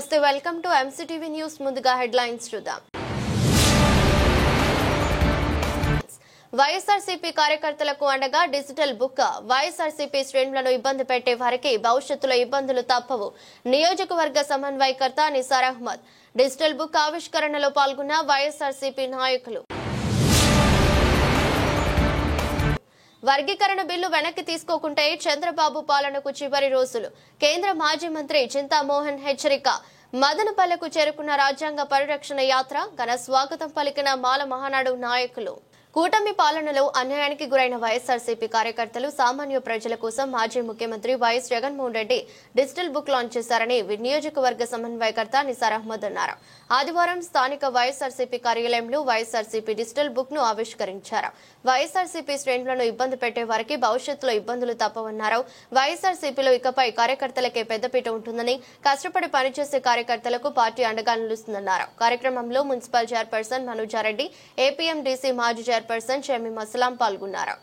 నమస్తే welcome to MCTV news ముందుగా headlines చూద్దాం వైఎస్ఆర్సీపీ కార్యకర్తలకు అండగా డిజిటల్ బుక్ వైఎస్ఆర్సీపీ శ్రేణులను ఇబ్బంది పెట్టే వారికి భవిష్యత్తులో ఇబ్బందులు తప్పవు నియోజకవర్గ సమన్వయకర్త నిసార్ అహ్మద్ డిజిటల్ బుక్ ఆవిష్కరణలో పాల్గొన్న వైఎస్ఆర్సీపీ నాయకులు వర్గీకరణ బిల్లు వెనక్కి తీసుకోకుంటే చంద్రబాబు పాలనకు చివరి రోజులు కేంద్ర మాజీ మంత్రి చింతామోహన్ హెచ్చరిక మదనపల్లెకు చేరుకున్న రాజ్యాంగ పరిరక్షణ యాత్ర ఘన స్వాగతం పలికిన మాల మహానాడు నాయకులు కూటమి పాలనలో అన్యాయానికి గురైన వైఎస్ఆర్సీపీ కార్యకర్తలు సామాన్య ప్రజల కోసం మాజీ ముఖ్యమంత్రి YS Jaganmohan Reddy digital book launch చేశారని నియోజకవర్గ సమన్వయకర్త నిసార్ అహ్మద్ అన్నారు ఆదివారం స్థానిక వైఎస్ఆర్సీపీ కార్యాలయంలో వైఎస్ఆర్సీపీ డిజిటల్ బుక్ ను ఆవిష్కరించారు వైఎస్ఆర్సీపీ శ్రేణులను ఇబ్బంది పెట్టే వారికి భవిష్యత్తులో ఇబ్బందులు తప్పవన్నారు వైఎస్ఆర్సీపీలో ఇకపై కార్యకర్తలకే పెద్దపీట ఉంటుందని కష్టపడి పనిచేసే కార్యకర్తలకు పార్టీ అండగా నిలుస్తుందన్నారు కార్యక్రమంలో మున్సిపల్ చైర్పర్సన్ మనోజారెడ్డి ఏపీఎండీసీ మాజీ చైర్పర్సన్ షమీం అస్లాం పాల్గొన్నారు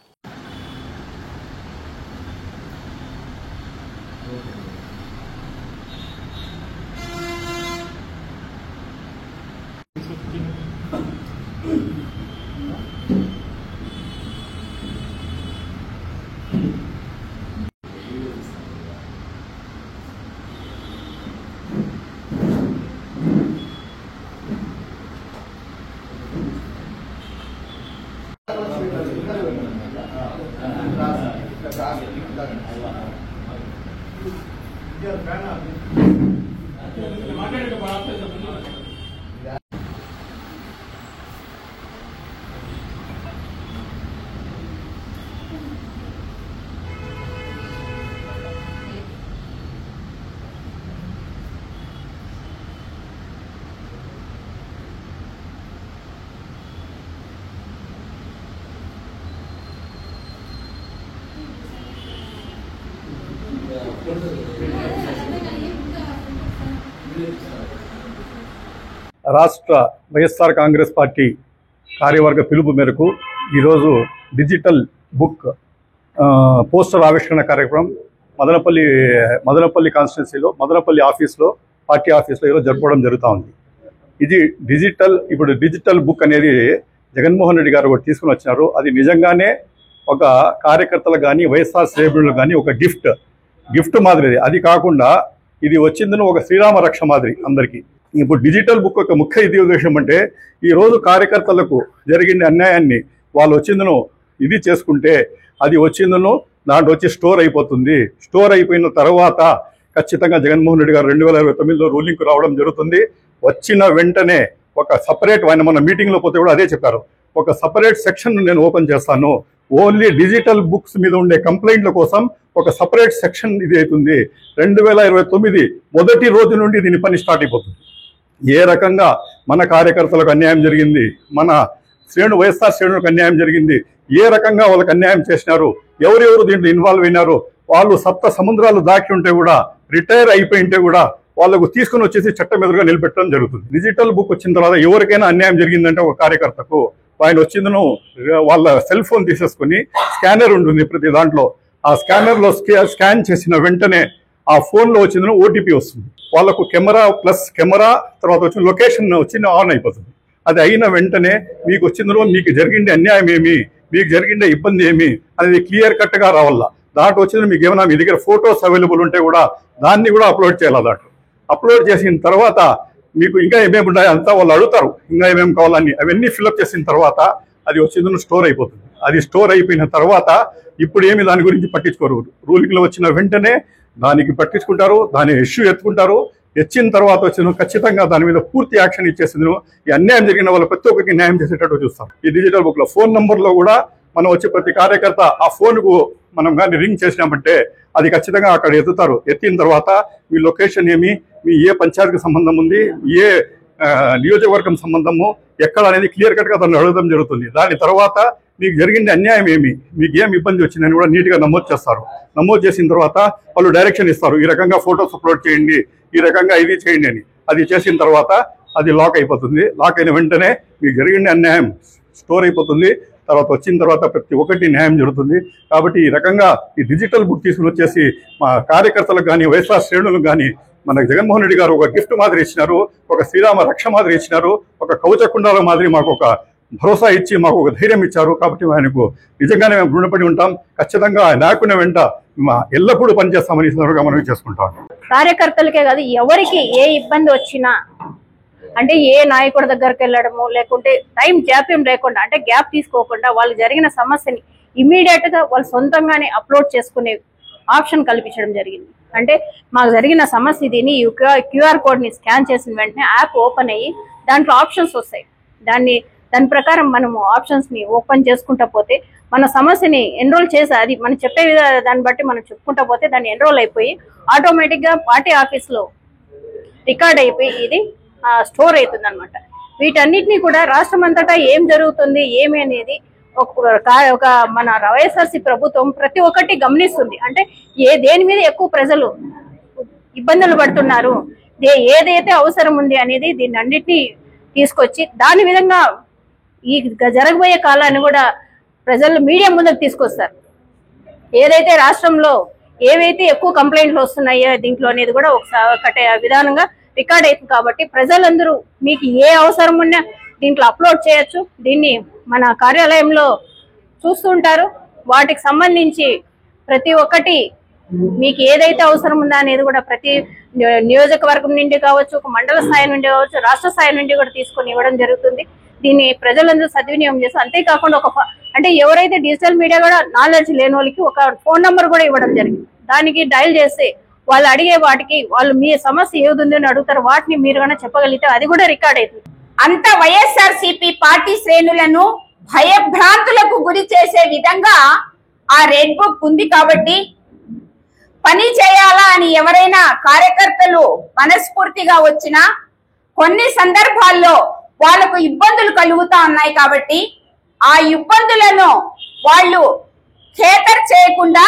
రాష్ట్ర వైఎస్ఆర్ కాంగ్రెస్ పార్టీ కార్యవర్గ పిలుపు మేరకు ఈరోజు డిజిటల్ బుక్ పోస్టర్ ఆవిష్కరణ కార్యక్రమం మదనపల్లి కాన్స్టిట్యున్సీలో మదనపల్లి ఆఫీస్లో పార్టీ ఆఫీస్లో ఈరోజు జరుపుకోవడం జరుగుతూ ఉంది. ఇది ఇప్పుడు డిజిటల్ బుక్ అనేది జగన్మోహన్ రెడ్డి గారు తీసుకుని వచ్చినారు. అది నిజంగానే ఒక కార్యకర్తలు కానీ వైఎస్ఆర్ శ్రేణులు కానీ ఒక గిఫ్ట్ మాదిరి. అది కాకుండా ఇది వచ్చిందని ఒక శ్రీరామ రక్ష మాదిరి అందరికీ. ఇప్పుడు డిజిటల్ బుక్ యొక్క ముఖ్య ఉద్దేశం అంటే ఈరోజు కార్యకర్తలకు జరిగిన అన్యాయాన్ని వాళ్ళు వచ్చిందను ఇది చేసుకుంటే అది వచ్చిందను దాంట్లో వచ్చి స్టోర్ అయిపోతుంది. స్టోర్ అయిపోయిన తర్వాత ఖచ్చితంగా జగన్మోహన్ రెడ్డి గారు 2029లో రూలింగ్కు రావడం జరుగుతుంది. వచ్చిన వెంటనే ఒక సపరేట్ ఆయన మన మీటింగ్లో పోతే కూడా అదే చెప్పారు, ఒక సపరేట్ సెక్షన్ నేను ఓపెన్ చేస్తాను. ఓన్లీ డిజిటల్ బుక్స్ మీద ఉండే కంప్లైంట్ల కోసం ఒక సపరేట్ సెక్షన్ ఇది అవుతుంది. 2029 మొదటి రోజు నుండి దీని పని స్టార్ట్ అయిపోతుంది. ఏ రకంగా మన కార్యకర్తలకు అన్యాయం జరిగింది, మన వైఎస్ఆర్ శ్రేణులకు అన్యాయం జరిగింది, ఏ రకంగా వాళ్ళకి అన్యాయం చేసినారు, ఎవరెవరు దీంట్లో ఇన్వాల్వ్ అయినారు, వాళ్ళు సప్త సముద్రాలు దాటి ఉంటే కూడా రిటైర్ అయిపోయి ఉంటే కూడా వాళ్ళకు తీసుకుని వచ్చేసి చట్టం ఎదురుగా నిలబెట్టడం జరుగుతుంది. డిజిటల్ బుక్ వచ్చిన తర్వాత ఎవరికైనా అన్యాయం జరిగిందంటే ఒక కార్యకర్తకు ఆయన వచ్చిందను వాళ్ళ సెల్ ఫోన్ తీసేసుకుని స్కానర్ ఉంటుంది ప్రతి దాంట్లో. ఆ స్కానర్లో స్కాన్ చేసిన వెంటనే ఆ ఫోన్లో వచ్చిందను ఓటీపీ వస్తుంది. వాళ్ళకు కెమెరా తర్వాత వచ్చిన లొకేషన్ వచ్చి ఆన్ అయిపోతుంది. అది అయిన వెంటనే మీకు వచ్చిందను మీకు జరిగిండే అన్యాయం ఏమి, మీకు జరిగిండే ఇబ్బంది ఏమి అనేది క్లియర్ కట్గా రావాల. దాంట్లో వచ్చిందని మీకు ఏమైనా మీ దగ్గర ఫొటోస్ అవైలబుల్ ఉంటే కూడా దాన్ని కూడా అప్లోడ్ చేయాలి. దాంట్లో అప్లోడ్ చేసిన తర్వాత మీకు ఇంకా ఏమేమి ఉన్నాయి అంతా వాళ్ళు అడుగుతారు, ఇంకా ఏమేమి కావాలని. అవన్నీ ఫిల్అప్ చేసిన తర్వాత అది వచ్చిందని స్టోర్ అయిపోతుంది. అది స్టోర్ అయిపోయిన తర్వాత ఇప్పుడు ఏమి దాని గురించి పట్టించుకోరు. రూలింగ్లో వచ్చిన వెంటనే దానికి పట్టించుకుంటారు, దాని ఇష్యూ ఎత్తుకుంటారు. ఎచ్చిన తర్వాత వచ్చిన ఖచ్చితంగా దాని మీద పూర్తి యాక్షన్ ఇచ్చేసింది. ఈ అన్యాయం జరిగిన వాళ్ళు ప్రతి ఒక్కరికి న్యాయం చేసేటట్టు చూస్తాం. ఈ డిజిటల్ బుక్లో ఫోన్ నంబర్లో కూడా మనం వచ్చి ప్రతి కార్యకర్త ఆ ఫోన్కు మనం కానీ రింగ్ చేసినామంటే అది ఖచ్చితంగా అక్కడ ఎత్తుతారు. ఎత్తిన తర్వాత మీ లొకేషన్ ఏమి, మీ ఏ పంచాయతీకి సంబంధం ఉంది, ఏ నియోజకవర్గం సంబంధము ఎక్కడ అనేది క్లియర్ కట్గా దాన్ని అడగడం జరుగుతుంది. దాని తర్వాత మీకు జరిగింది అన్యాయం ఏమి, మీకు ఏమి ఇబ్బంది వచ్చిందని కూడా నీట్గా నమోదు చేస్తారు. నమోదు చేసిన తర్వాత వాళ్ళు డైరెక్షన్ ఇస్తారు, ఈ రకంగా ఫొటోస్ అప్లోడ్ చేయండి, ఈ రకంగా ఇది చేయండి అని. అది చేసిన తర్వాత అది లాక్ అయిపోతుంది. లాక్ అయిన వెంటనే మీకు జరిగిన అన్యాయం స్టోర్ అయిపోతుంది. తర్వాత వచ్చిన తర్వాత ప్రతి ఒక్కటి న్యాయం జరుగుతుంది. కాబట్టి ఈ రకంగా ఈ డిజిటల్ బుక్ తీసుకుని వచ్చేసి మా కార్యకర్తలకు కానీ వైఎస్ఆర్ శ్రేణులకు కానీ మనకు జగన్మోహన్ రెడ్డి గారు ఒక గిఫ్ట్ మాదిరి ఇచ్చినారు, ఒక శ్రీరామ రక్ష మాదిరి ఇచ్చినారు, ఒక కవచకుండాల మాదిరి మాకు ఒక భరోసా ఇచ్చి మాకు ఒక ధైర్యం ఇచ్చారు. కాబట్టి ఆయనకు నిజంగానే మేము రుణపడి ఉంటాం. ఖచ్చితంగా నాయకుని వెంట ఎల్లప్పుడూ పనిచేస్తామని సందర్భంగా మనం చేసుకుంటాం. కార్యకర్తలకే కాదు, ఎవరికి ఏ ఇబ్బంది వచ్చినా అంటే ఏ నాయకుడి దగ్గరికి వెళ్ళడము, లేకుంటే టైం జాప్యం లేకుండా అంటే గ్యాప్ తీసుకోకుండా వాళ్ళు జరిగిన సమస్యని ఇమీడియట్ గా వాళ్ళు సొంతంగానే అప్లోడ్ చేసుకునే ఆప్షన్ కల్పించడం జరిగింది. అంటే మాకు జరిగిన సమస్య దీని క్యూఆర్ కోడ్ ని స్కాన్ చేసిన వెంటనే యాప్ ఓపెన్ అయ్యి దాంట్లో ఆప్షన్స్ వస్తాయి. దాని ప్రకారం మనము ఆప్షన్స్ ని ఓపెన్ చేసుకుంటా పోతే మన సమస్యని ఎన్రోల్ చేసి అది మనం చెప్పే దాన్ని బట్టి మనం చెప్పుకుంటా పోతే దాన్ని ఎన్రోల్ అయిపోయి ఆటోమేటిక్ గా పార్టీ ఆఫీస్ లో రికార్డ్ అయిపోయి ఇది స్టోర్ అవుతుంది అనమాట. వీటన్నిటినీ కూడా రాష్ట్రం అంతటా ఏం జరుగుతుంది ఏమి అనేది ఒక మన వైఎస్ఆర్సీ ప్రభుత్వం ప్రతి ఒక్కటి గమనిస్తుంది. అంటే దేని మీద ఎక్కువ ప్రజలు ఇబ్బందులు పడుతున్నారు, ఏదైతే అవసరం ఉంది అనేది దీన్ని అన్నిటినీ తీసుకొచ్చి దాని విధంగా ఈ జరగబోయే కాలాన్ని కూడా ప్రజలు మీడియా ముందుకు తీసుకొస్తారు. ఏదైతే రాష్ట్రంలో ఏవైతే ఎక్కువ కంప్లైంట్లు వస్తున్నాయో దీంట్లో అనేది కూడా ఒకటే విధానంగా రికార్డ్ అవుతుంది. కాబట్టి ప్రజలందరూ మీకు ఏ అవసరం ఉన్నా దీంట్లో అప్లోడ్ చేయొచ్చు. దీన్ని మన కార్యాలయంలో చూస్తుంటారు. వాటికి సంబంధించి ప్రతి ఒక్కటి మీకు ఏదైతే అవసరం ఉందా అనేది కూడా ప్రతి నియోజకవర్గం నుండి కావచ్చు, ఒక మండల స్థాయి నుండి కావచ్చు, రాష్ట్ర స్థాయి నుండి కూడా తీసుకొని ఇవ్వడం జరుగుతుంది. దీన్ని ప్రజలందరూ సద్వినియోగం చేస్తారు. అంతేకాకుండా అంటే ఎవరైతే డిజిటల్ మీడియా కూడా నాలెడ్జ్ లేని వాళ్ళకి ఒక ఫోన్ నంబర్ కూడా ఇవ్వడం జరిగింది. దానికి డయల్ చేస్తే వాళ్ళు అడిగే వాటికి వాళ్ళు మీ సమస్య ఏది అని అడుగుతారు. వాటిని మీరు కన్నా చెప్పగలిగితే అది కూడా రికార్డ్ అవుతుంది. అంత వైఎస్ఆర్సీపీ పార్టీ శ్రేణులను భయభ్రాంతులకు గురి చేసే విధంగా ఆ రెడ్ బుక్ ఉంది. కాబట్టి పని చేయాలా అని ఎవరైనా కార్యకర్తలు మనస్ఫూర్తిగా వచ్చినా కొన్ని సందర్భాల్లో వాళ్లకు ఇబ్బందులు కలుగుతా ఉన్నాయి. కాబట్టి ఆ ఇబ్బందులను వాళ్ళు ఖేతర్ చేయకుండా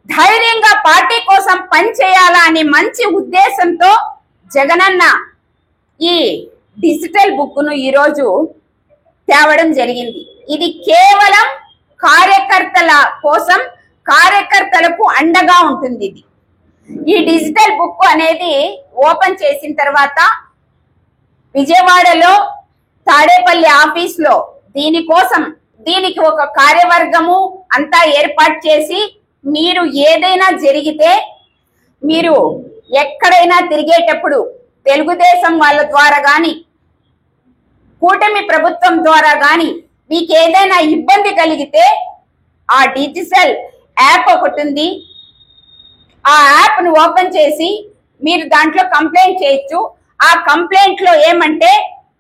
ధైర్యంగా పార్టీ కోసం పని చేయాలా అనే మంచి ఉద్దేశంతో జగనన్న ఈ డిజిటల్ బుక్ ను ఈరోజు తేవడం జరిగింది. ఇది కేవలం కార్యకర్తల కోసం, కార్యకర్తలకు అండగా ఉంటుంది. ఈ డిజిటల్ బుక్ అనేది ఓపెన్ చేసిన తర్వాత విజయవాడలో తాడేపల్లి ఆఫీస్ లో దీనికి ఒక కార్యవర్గము అంతా ఏర్పాటు చేసి మీరు ఏదైనా జరిగితే మీరు ఎక్కడైనా తిరిగేటప్పుడు తెలుగుదేశం వాళ్ళ ద్వారా గాని కూటమి ప్రభుత్వం ద్వారా గాని మీకు ఏదైనా ఇబ్బంది కలిగితే ఆ డిజిటల్ యాప్ ఒకటి ఉంది. ఆ యాప్ ను ఓపెన్ చేసి మీరు దాంట్లో కంప్లైంట్ చేయొచ్చు. ఆ కంప్లైంట్ లో ఏమంటే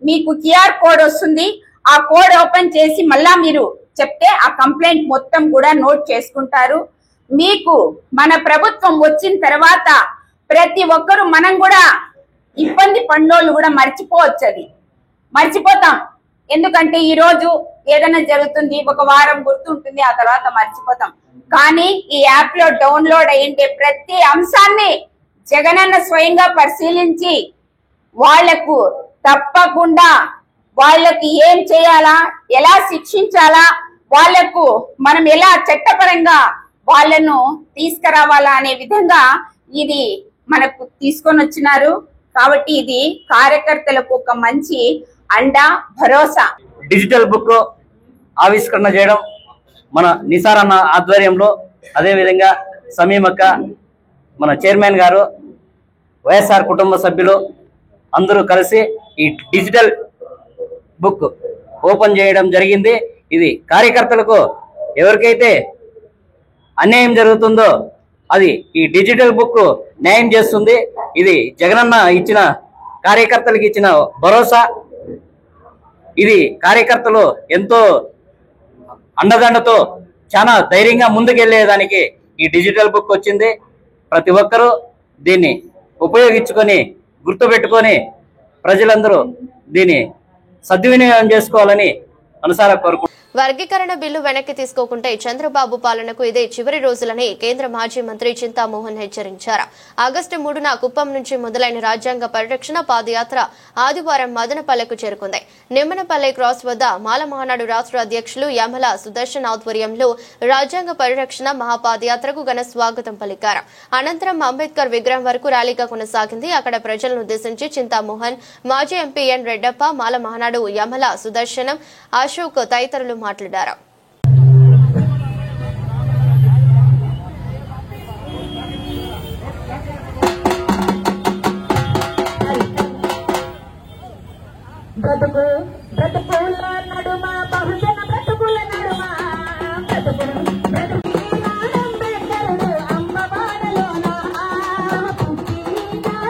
మీకు క్యూఆర్ కోడ్ వస్తుంది. ఆ కోడ్ ఓపెన్ చేసి మళ్ళా మీరు చెప్తే ఆ కంప్లైంట్ మొత్తం కూడా నోట్ చేసుకుంటారు. మీకు మన ప్రభుత్వం వచ్చిన తర్వాత ప్రతి ఒక్కరు మనం కూడా ఇబ్బంది పడినోళ్ళు కూడా మర్చిపోవచ్చు. అది మర్చిపోతాం. ఎందుకంటే ఈ రోజు ఏదైనా జరుగుతుంది, ఒక వారం గుర్తుంటుంది, ఆ తర్వాత మర్చిపోతాం. కానీ ఈ యాప్ లో డౌన్లోడ్ అయ్యిండే ప్రతి అంశాన్ని జగనన్న స్వయంగా పరిశీలించి వాళ్లకు తప్పకుండా వాళ్ళకి ఏం చేయాలా, ఎలా శిక్షించాలా, వాళ్లకు మనం ఎలా చట్టపరంగా వాళ్ళను తీసుకురావాలా అనే విధంగా ఇది మనకు తీసుకొని వచ్చినారు. కాబట్టి ఇది కార్యకర్తలకు ఒక మంచి అండ, భరోసా. డిజిటల్ బుక్ ఆవిష్కరణ చేయడం మన నిసార్ అన్న ఆధ్వర్యంలో, అదేవిధంగా సమీమక్క, మన చైర్మన్ గారు, వైఎస్ఆర్ కుటుంబ సభ్యులు అందరూ కలిసి ఈ డిజిటల్ బుక్ ఓపెన్ చేయడం జరిగింది. ఇది కార్యకర్తలకు ఎవరికైతే అన్యాయం జరుగుతుందో అది ఈ డిజిటల్ బుక్ న్యాయం చేస్తుంది. ఇది జగనన్న ఇచ్చిన కార్యకర్తలకు ఇచ్చిన భరోసా. ఇది కార్యకర్తలు ఎంతో అండదండతో చాలా ధైర్యంగా ముందుకెళ్లేదానికి ఈ డిజిటల్ బుక్ వచ్చింది. ప్రతి ఒక్కరూ దీన్ని ఉపయోగించుకొని గుర్తుపెట్టుకొని ప్రజలందరూ దీన్ని సద్వినియోగం చేసుకోవాలని మనసారా కోరుకుంటున్నాను. వర్గీకరణ బిల్లు వెనక్కి తీసుకోకుంటే చంద్రబాబు పాలనకు ఇదే చివరి రోజులని కేంద్ర మాజీ మంత్రి చింతామోహన్ హెచ్చరించారు. ఆగస్టు 3న కుప్పం నుంచి మొదలైన రాజ్యాంగ పరిరక్షణ పాదయాత్ర ఆదివారం మదనపల్లెకు చేరుకుంది. నిమ్మనపల్లె క్రాస్ వద్ద మాల మహానాడు రాష్ట్ర అధ్యక్షులు యమల సుదర్శన్ ఆధ్వర్యంలో రాజ్యాంగ పరిరక్షణ మహాపాదయాత్రకు ఘన స్వాగతం పలికారు. అనంతరం అంబేద్కర్ విగ్రహం వరకు ర్యాలీగా కొనసాగింది. అక్కడ ప్రజలను ఉద్దేశించి చింతామోహన్, మాజీ ఎంపీ ఎన్ రెడ్డప్ప, మాల మహానాడు యమల సుదర్శనం, అశోక్ తదితరులు మాట్లాడారు. బ్రతుకుల నడుమ బహుజన బ్రతుకుల నడుమ అంబేద్కరుడు అమ్మవాడలోన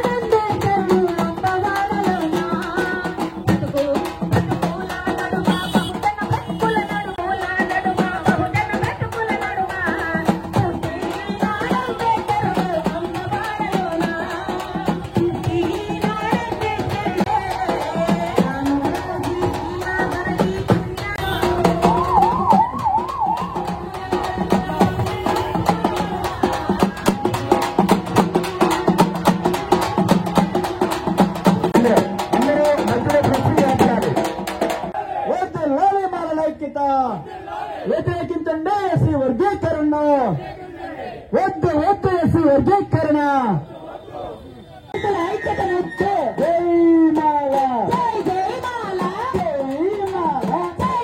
అంబేద్కరుడు అమ్మవాడలోన బ్రతుకుల నడుమ బహుజన బ్రతుకుల నడుమ బహుజన బ్రతుకుల నడుమ అంబేద్కరుడు అమ్మవాడలోన వ్యతిరేకించండి ఎస్సీ వర్గీకరణ, వద్దు వద్దు ఎస్సీ వర్గీకరణ. ఐక్యతను జై మాల, జై మాల, జై మాల,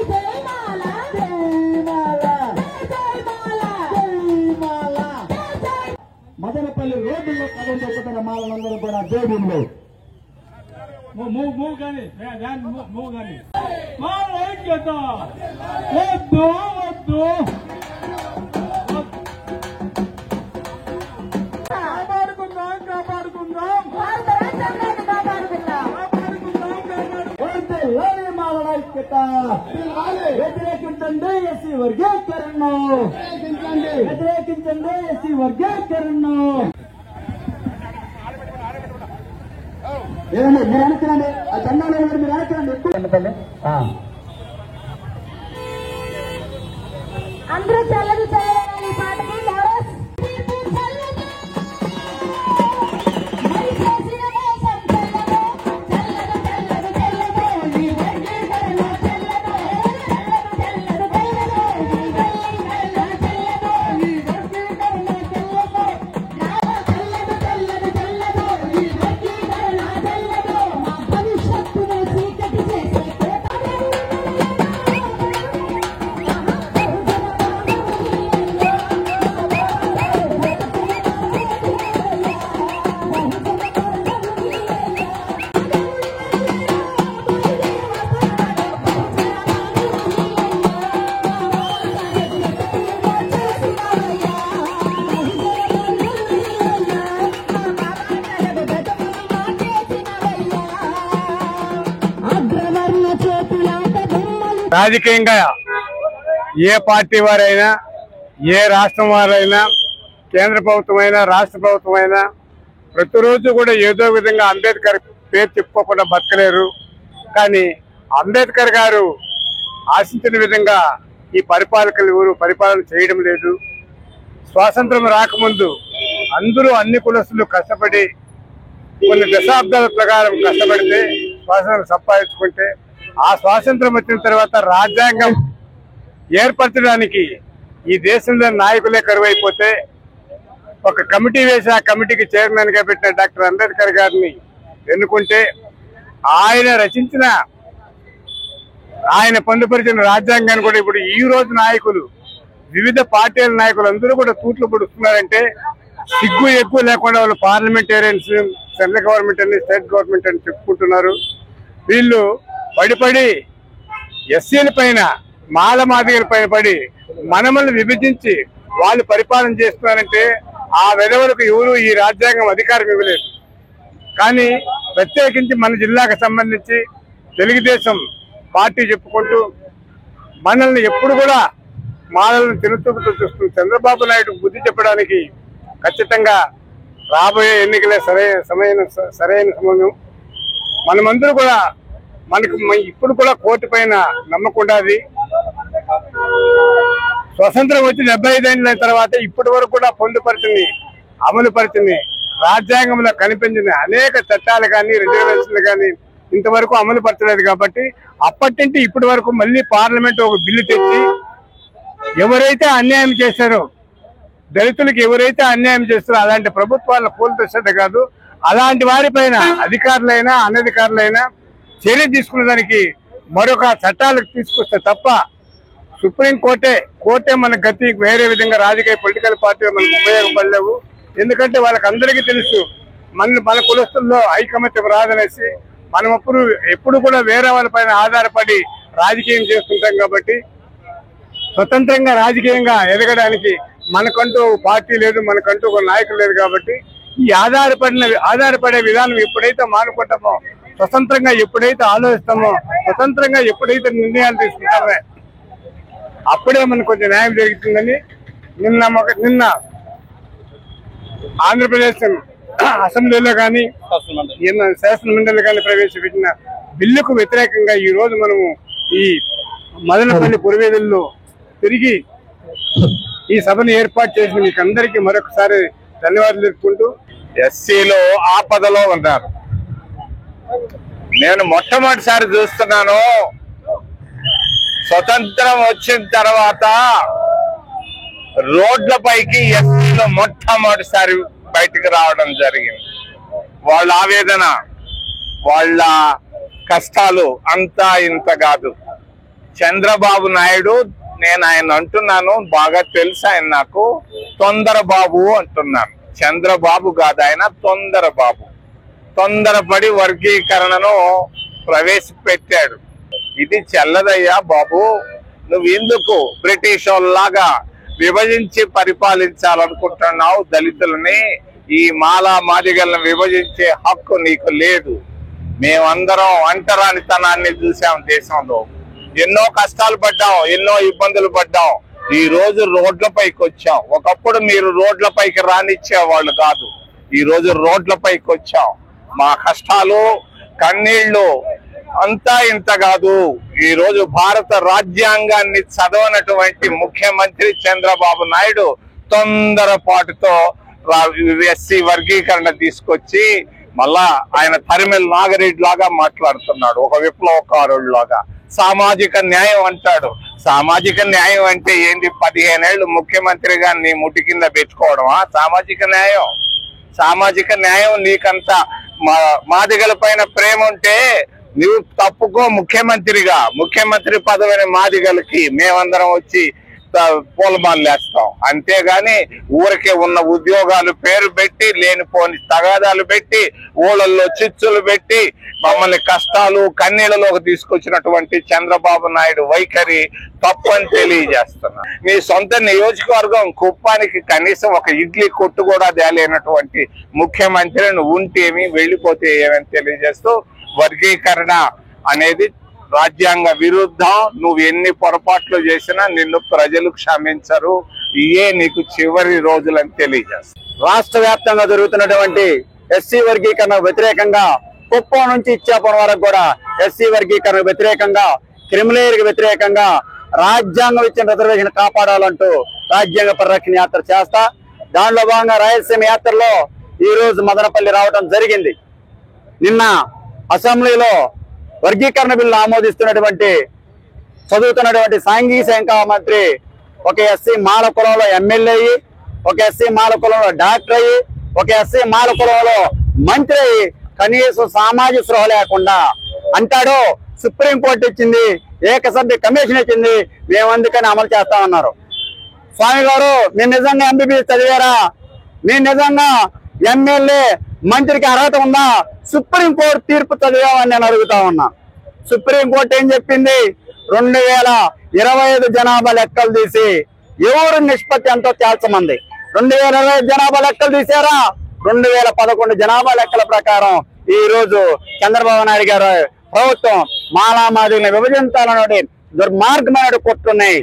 జై మాల, జై మాల, జై మాల, జై మాల. మదనపల్లి రోడ్డులో కథం చెప్పుతున్న మాలందరూ కూడా జేబుల్లో మూవ్ కానీ మాల ఐక్యత, వద్దు వద్దు కాపాడుకుందాం కాపాడుకుందాం మాల ఐక్యత. వ్యతిరేకించండి ఎస్సీ వర్గీకరణ, వ్యతిరేకించండి ఎస్సీ వర్గీకరణ. ఏదండి మీరు అనుకురండి, ఆ జెండాలు మీరు అనుకురండి. అందరూ చల్లదు చల్లదు ఈ పాటకి కోరస్. రాజకీయంగా ఏ పార్టీ వారైనా, ఏ రాష్ట్రం వారైనా, కేంద్ర ప్రభుత్వమైనా, రాష్ట్ర ప్రభుత్వమైనా ప్రతిరోజు కూడా ఏదో విధంగా అంబేద్కర్ పేరు చెప్పుకోకుండా బతకలేరు. కానీ అంబేద్కర్ గారు ఆశించిన విధంగా ఈ పరిపాలకులు ఎవరు పరిపాలన చేయడం లేదు. స్వాతంత్రం రాకముందు అందరూ అన్ని కులస్తులు కష్టపడి కొన్ని దశాబ్దాల ప్రకారం కష్టపడితే స్వాతంత్రం సంపాదించుకుంటే, ఆ స్వాతంత్రం వచ్చిన తర్వాత రాజ్యాంగం ఏర్పరచడానికి ఈ దేశంలో నాయకులే కరువైపోతే ఒక కమిటీ వేసి ఆ కమిటీకి చైర్మన్ గా పెట్టిన డాక్టర్ అంబేద్కర్ గారిని ఎన్నుకుంటే ఆయన పొందుపరిచిన రాజ్యాంగాన్ని కూడా ఇప్పుడు ఈ రోజు నాయకులు, వివిధ పార్టీల నాయకులు అందరూ కూడా తూట్లు పొడుస్తున్నారంటే సిగ్గు ఎక్కువ లేకుండా వాళ్ళు పార్లమెంటేరియన్స్, సెంట్రల్ గవర్నమెంట్ అని, స్టేట్ గవర్నమెంట్ అని చెప్పుకుంటున్నారు. వీళ్ళు పడి ఎస్సీల పైన, మాల మాదిగల పైన పడి మనమల్ని విభజించి వాళ్ళు పరిపాలన చేస్తున్నారంటే ఆ వెధవలకు ఎవరు ఈ రాజ్యాంగం అధికారం ఇవ్వలేదు. కానీ ప్రత్యేకించి మన జిల్లాకు సంబంధించి తెలుగుదేశం పార్టీ చెప్పుకుంటూ మనల్ని ఎప్పుడు కూడా మాలలను తినుతూపుతూ చూస్తుంది. చంద్రబాబు నాయుడు బుద్ధి చెప్పడానికి ఖచ్చితంగా రాబోయే ఎన్నికలే సరైన సమయం. మనమందరూ కూడా మనకు ఇప్పుడు కూడా కోర్టు పైన నమ్మకం ఉండాలి. స్వతంత్రం వచ్చి 75 ఏళ్ల తర్వాత ఇప్పటి వరకు కూడా పొందుపరిచింది, అమలు పరిచింది, రాజ్యాంగంలో కనిపించింది అనేక చట్టాలు కానీ, రిజర్వేషన్లు కానీ ఇంతవరకు అమలు పరచలేదు కాబట్టి అప్పటి నుంచి ఇప్పటి వరకు మళ్ళీ పార్లమెంట్ ఒక బిల్లు తెచ్చి ఎవరైతే అన్యాయం చేశారో, దళితులకు ఎవరైతే అన్యాయం చేస్తారో అలాంటి ప్రభుత్వాలను కూల్చేసేది కాదు, అలాంటి వారిపైన అధికారులైనా అనధికారులైనా చర్య తీసుకునే దానికి మరొక చట్టాలకు తీసుకొస్తే తప్ప కోర్టే మన గతి, వేరే విధంగా రాజకీయ పొలిటికల్ పార్టీ మనకు ఉపయోగపడలేవు. ఎందుకంటే వాళ్ళకి అందరికీ తెలుసు మన కులస్తుల్లో ఐకమత్యం రాదనేసి. మనం ఎప్పుడు కూడా వేరే వాళ్ళపైన ఆధారపడి రాజకీయం చేస్తుంటాం కాబట్టి స్వతంత్రంగా రాజకీయంగా ఎదగడానికి మనకంటూ పార్టీ లేదు, మనకంటూ ఒక నాయకులు లేదు. కాబట్టి ఈ ఆధారపడే విధానం ఎప్పుడైతే మానుకుంటామో, స్వతంత్రంగా ఎప్పుడైతే ఆలోచిస్తామో, స్వతంత్రంగా ఎప్పుడైతే నిర్ణయాలు తీసుకుంటామో అప్పుడే మనకు కొంచెం న్యాయం జరుగుతుందని నిన్న ఆంధ్రప్రదేశ్ అసెంబ్లీలో కానీ శాసన మండలిలో కానీ ప్రవేశపెట్టిన బిల్లుకు వ్యతిరేకంగా ఈ రోజు మనము ఈ మదనపల్లి పురవేదుల్లో తిరిగి ఈ సభను ఏర్పాటు చేసిన మీకు అందరికీ మరొకసారి ధన్యవాదాలు తెలుపుకుంటూ, ఎస్సీలో ఆపదలో ఉన్నారు. నేను మొట్టమొదటిసారి చూస్తున్నాను, స్వతంత్రం వచ్చిన తర్వాత రోడ్లపైకి ఎస్సీలో మొట్టమొదటిసారి బయటకు రావడం జరిగింది. వాళ్ళ ఆవేదన, వాళ్ళ కష్టాలు అంతా ఇంత కాదు. చంద్రబాబు నాయుడు, నేను ఆయన అంటున్నాను, బాగా తెలుసు ఆయన నాకు, తొందరబాబు అంటున్నాను. చంద్రబాబు కాదు ఆయన, తొందరబాబు. తొందరపడి వర్గీకరణను ప్రవేశపెట్టాడు. ఇది చెల్లదయ్యా బాబు. నువ్వు ఎందుకు బ్రిటిష్ వాళ్ళలాగా విభజించి పరిపాలించాలనుకుంటున్నావు దళితులని? ఈ మాలా మాదిగలను విభజించే హక్కు నీకు లేదు. మేమందరం అంటరానితనాన్ని చూసాం దేశంలో. ఎన్నో కష్టాలు పడ్డాం, ఎన్నో ఇబ్బందులు పడ్డాం. ఈ రోజు రోడ్లపైకి వచ్చాం. ఒకప్పుడు మీరు రోడ్లపైకి రానిచ్చేవాళ్ళు కాదు, ఈ రోజు రోడ్లపైకి వచ్చాం. మా కష్టాలు, కన్నీళ్లు అంతా ఇంత కాదు. ఈ రోజు భారత రాజ్యాంగాన్ని చదవనటువంటి ముఖ్యమంత్రి చంద్రబాబు నాయుడు తొందరపాటుతో ఎస్సీ వర్గీకరణ తీసుకొచ్చి మళ్ళా ఆయన తరిమెల్ నాగరెడ్డి లాగా మాట్లాడుతున్నాడు, ఒక విప్లవకారుడు లాగా. సామాజిక న్యాయం అంటాడు. సామాజిక న్యాయం అంటే ఏంటి? 15 ఏళ్ళు ముఖ్యమంత్రిగా నీ ముట్టి కింద పెట్టుకోవడమా సామాజిక న్యాయం? సామాజిక న్యాయం నీకంతా మాదిగల పైన ప్రేమ ఉంటే నువ్వు తప్పుకో ముఖ్యమంత్రిగా. ముఖ్యమంత్రి పదవిని మాదిగలకి మేమందరం వచ్చి పూలమాలు వేస్తాం. అంతేగాని ఊరికే ఉన్న ఉద్యోగాలు పేరు పెట్టి, లేనిపోని తగాదాలు పెట్టి, ఊళ్ళల్లో చిచ్చులు పెట్టి మమ్మల్ని కష్టాలు కన్నీళ్ళలోకి తీసుకొచ్చినటువంటి చంద్రబాబు నాయుడు వైఖరి తప్పని తెలియజేస్తున్నా. నీ సొంత నియోజకవర్గం కుప్పానికి కనీసం ఒక ఇడ్లీ కొట్టు కూడా తేలేనటువంటి ముఖ్యమంత్రి నువ్వు ఉంటేమి, వెళ్ళిపోతే ఏమని తెలియజేస్తూ, వర్గీకరణ అనేది రాజ్యాంగ విరుద్ధం. నువ్వు ఎన్ని పొరపాట్లు చేసినా నిన్ను ప్రజలు క్షమించరు. ఇయే నీకు చివరి రోజులని తెలియజేస్తా. రాష్ట్ర వ్యాప్తంగా జరుగుతున్నటువంటి ఎస్సీ వర్గీకరణ వ్యతిరేకంగా కుప్పం నుంచి ఇచ్చాపురం వరకు కూడా ఎస్సీ వర్గీకరణ వ్యతిరేకంగా, క్రిమిలేయర్కి వ్యతిరేకంగా రాజ్యాంగం ఇచ్చిన రిజర్వేషన్ కాపాడాలంటూ రాజ్యాంగ పరిరక్షణ యాత్ర చేస్తా. దానిలో భాగంగా రాయలసీమ యాత్రలో ఈ రోజు మదనపల్లి రావడం జరిగింది. నిన్న అసెంబ్లీలో వర్గీకరణ బిల్లు ఆమోదిస్తున్నటువంటి చదువుతున్నటువంటి సాంఘిక శాఖ మంత్రి ఒక ఎస్సీ మాల కులంలో ఎమ్మెల్యే అయ్యి, ఒక ఎస్సీ మాల కులంలో డాక్టర్ అయ్యి, ఒక ఎస్సీ మాల కులంలో మంత్రి అయ్యి కనీసం సామాజిక స్పృహ లేకుండా అంటాడు సుప్రీంకోర్టు ఇచ్చింది, ఏకసభ్య కమిషన్ ఇచ్చింది, మేము అందుకని అమలు చేస్తామన్నారు. స్వామి గారు, మీరు నిజంగా ఎంబీబీఎస్ చదివారా? మీరు నిజంగా ఎమ్మెల్యే మంత్రికి అర్హత ఉందా? సుప్రీంకోర్టు తీర్పు చదివామని నేను అడుగుతా ఉన్నా. సుప్రీంకోర్టు ఏం చెప్పింది? 2025 జనాభా లెక్కలు తీసి ఎవరు నిష్పత్తి ఎంతో తేల్చమంది. 2025 జనాభా లెక్కలు తీసారా? 2011 జనాభా లెక్కల ప్రకారం ఈ రోజు చంద్రబాబు నాయుడు గారు ప్రభుత్వం మాలామాదిని విభజించాలనే దుర్మార్గమైన కుట్రున్నాయి.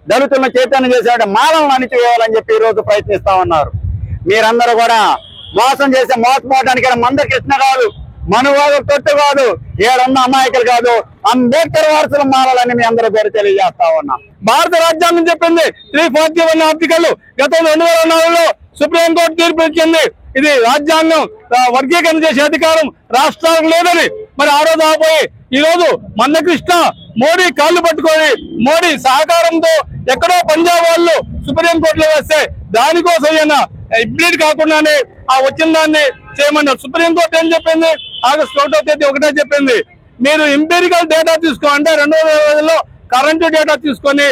దళితులను చైతన్యం చేసే మాలను అణిచివేయాలని చెప్పి ఈ రోజు ప్రయత్నిస్తా ఉన్నారు. మీరందరూ కూడా మోసం చేసి మోసపోవడానికి మందకృష్ణ కాదు, మనువాదు తొట్టు కాదు, ఏడున్న అమాయకులు కాదు, అంబేద్కర్ వారసుల మారాలని మీ అందరూ పేరు తెలియజేస్తా ఉన్నాం. భారత రాజ్యాంగం చెప్పింది 341 ఆర్టికల్ గతంలో 2004లో సుప్రీంకోర్టు తీర్పు ఇచ్చింది. ఇది రాజ్యాంగం వర్గీకరణ చేసే అధికారం రాష్ట్రాలకు లేదని మరి ఆ రోజు ఆపోయి ఈ రోజు మందకృష్ణ మోడీ కాళ్ళు పట్టుకొని మోడీ సహకారంతో ఎక్కడో పంజాబ్ వాళ్ళు సుప్రీంకోర్టులో వేస్తే దానికోసం ఇమ్మీడియట్ కాకుండానే ఆ వచ్చిన దాన్ని చేయమన్నారు. సుప్రీంకోర్టు ఏం చెప్పింది? ఆగస్టు 1వ తేదీ ఒకటే చెప్పింది, మీరు ఎంపీరికల్ డేటా తీసుకో అంటే 2020లో కరెంటు డేటా తీసుకొని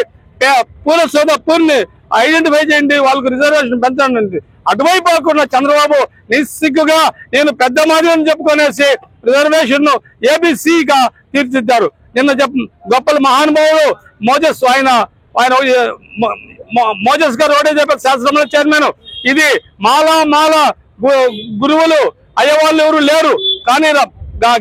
పూర్ని ఐడెంటిఫై చేయండి, వాళ్ళకు రిజర్వేషన్ పెంచండి. అటువైపు కాకుండా చంద్రబాబు నిస్సిగ్గుగా నేను పెద్ద మాదిరి చెప్పుకునేసి రిజర్వేషన్ ను ఏబిసిగా తీర్చిదిద్దారు. నిన్న గొప్పల మహానుభావుడు మోజెస్ ఆయన మోజెస్ గారు ఒకటే చెప్పారు, శాస్త్రంలో చైర్మన్, ఇది మాల గురువులు అయ్యేవాళ్ళు ఎవరు లేరు, కానీ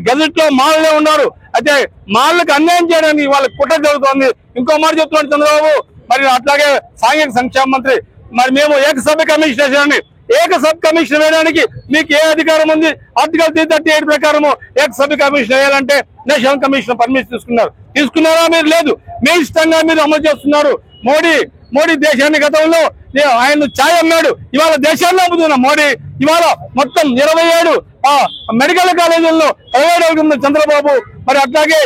గెజెట్ లో మాలలే ఉన్నారు. అయితే మాలకు అన్యాయం చేయడానికి వాళ్ళకి కుట్ర జరుగుతోంది. ఇంకో మాట చెప్తున్నాడు చంద్రబాబు. మరి అట్లాగే సాంఘిక సంక్షేమ మంత్రి, మరి మేము ఏకసభ్య కమిషన్ వేసామని, ఏకసభ్య కమిషన్ వేయడానికి మీకు ఏ అధికారం ఉంది? ఆర్టికల్ 338 ప్రకారము ఏకసభ్య కమిషన్ వేయాలంటే నేషనల్ కమిషన్ పర్మిషన్ తీసుకున్నారా? మీరు లేదు, మీ ఇష్టంగా మీరు అమలు చేస్తున్నారు. మోడీ దేశాన్ని గతంలో ఆయన ఛాయ్ అన్నాడు, ఇవాళ దేశాన్ని అమ్ముతున్న మోడీ ఇవాళ మొత్తం 27 మెడికల్ కాలేజీల్లో ప్రైవేట్ చంద్రబాబు. మరి అట్లాగే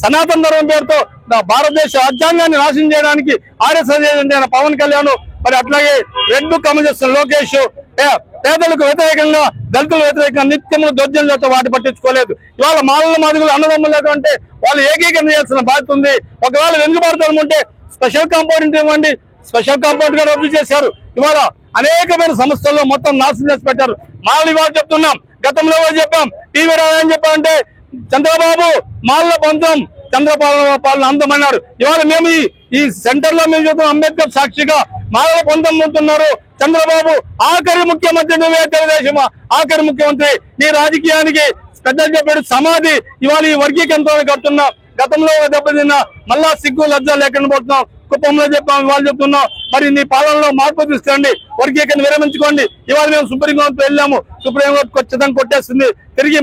సనాతన ధర్మం పేరుతో భారతదేశ రాజ్యాంగాన్ని నాశనం చేయడానికి ఆర్ఎస్ఎస్ ఏజెంట్ పవన్ కళ్యాణ్, మరి అట్లాగే రెండు కమ్యూనిస్ట్ లోకేష్ పేదలకు వ్యతిరేకంగా దళితుల వ్యతిరేకంగా నిత్యము దౌర్జన్యాలతో వాటి పట్టించుకోలేదు. ఇవాళ మాలల మాదిగలు అన్నదమ్ములు అంటే వాళ్ళు ఏకీకరణ చేయాల్సిన బాధ్యత ఉంది. ఒకవేళ వెనుకబడతాను ఉంటే స్పెషల్ కాంపౌండ్ ఇవ్వండి, స్పెషల్ కాంపౌండ్ గా రద్దు చేశారు. ఇవాళ అనేకమైన సంస్థల్లో మొత్తం నాశనం చేసి పెట్టారు. మాలలు ఇవాళ చెప్తున్నాం, గతంలో చెప్పాం, టీవీ రాదని చెప్పాలంటే చంద్రబాబు మాలల పంతం చంద్రపాలన అందమన్నారు. ఇవాళ మేము ఈ సెంటర్ లో మేము చూద్దాం, అంబేద్కర్ సాక్షిగా మాలల పంతం ఉంటున్నారు. చంద్రబాబు ఆఖరి ముఖ్యమంత్రి, నువ్వే తెలుగుదేశం ఆఖరి ముఖ్యమంత్రి, నీ రాజకీయానికి పెద్దలు చెప్పాడు సమాధి ఇవాళ ఈ వర్గీకరణతో కడుతున్నాం. గతంలో దెబ్బతిన్న మళ్ళా సిగ్గు లజ్జ లేకుండా పోతున్నాం. కుప్పంలో చెప్పాం, ఇవాళ చెప్తున్నాం. మరి నీ పాలనలో మార్పు తీసుకురండి, వర్గీకరణ విరమించుకోండి. ఇవాళ మేము సుప్రీంకోర్టు వెళ్ళాము, సుప్రీంకోర్టు ఖచ్చితంగా కొట్టేస్తుంది. తిరిగి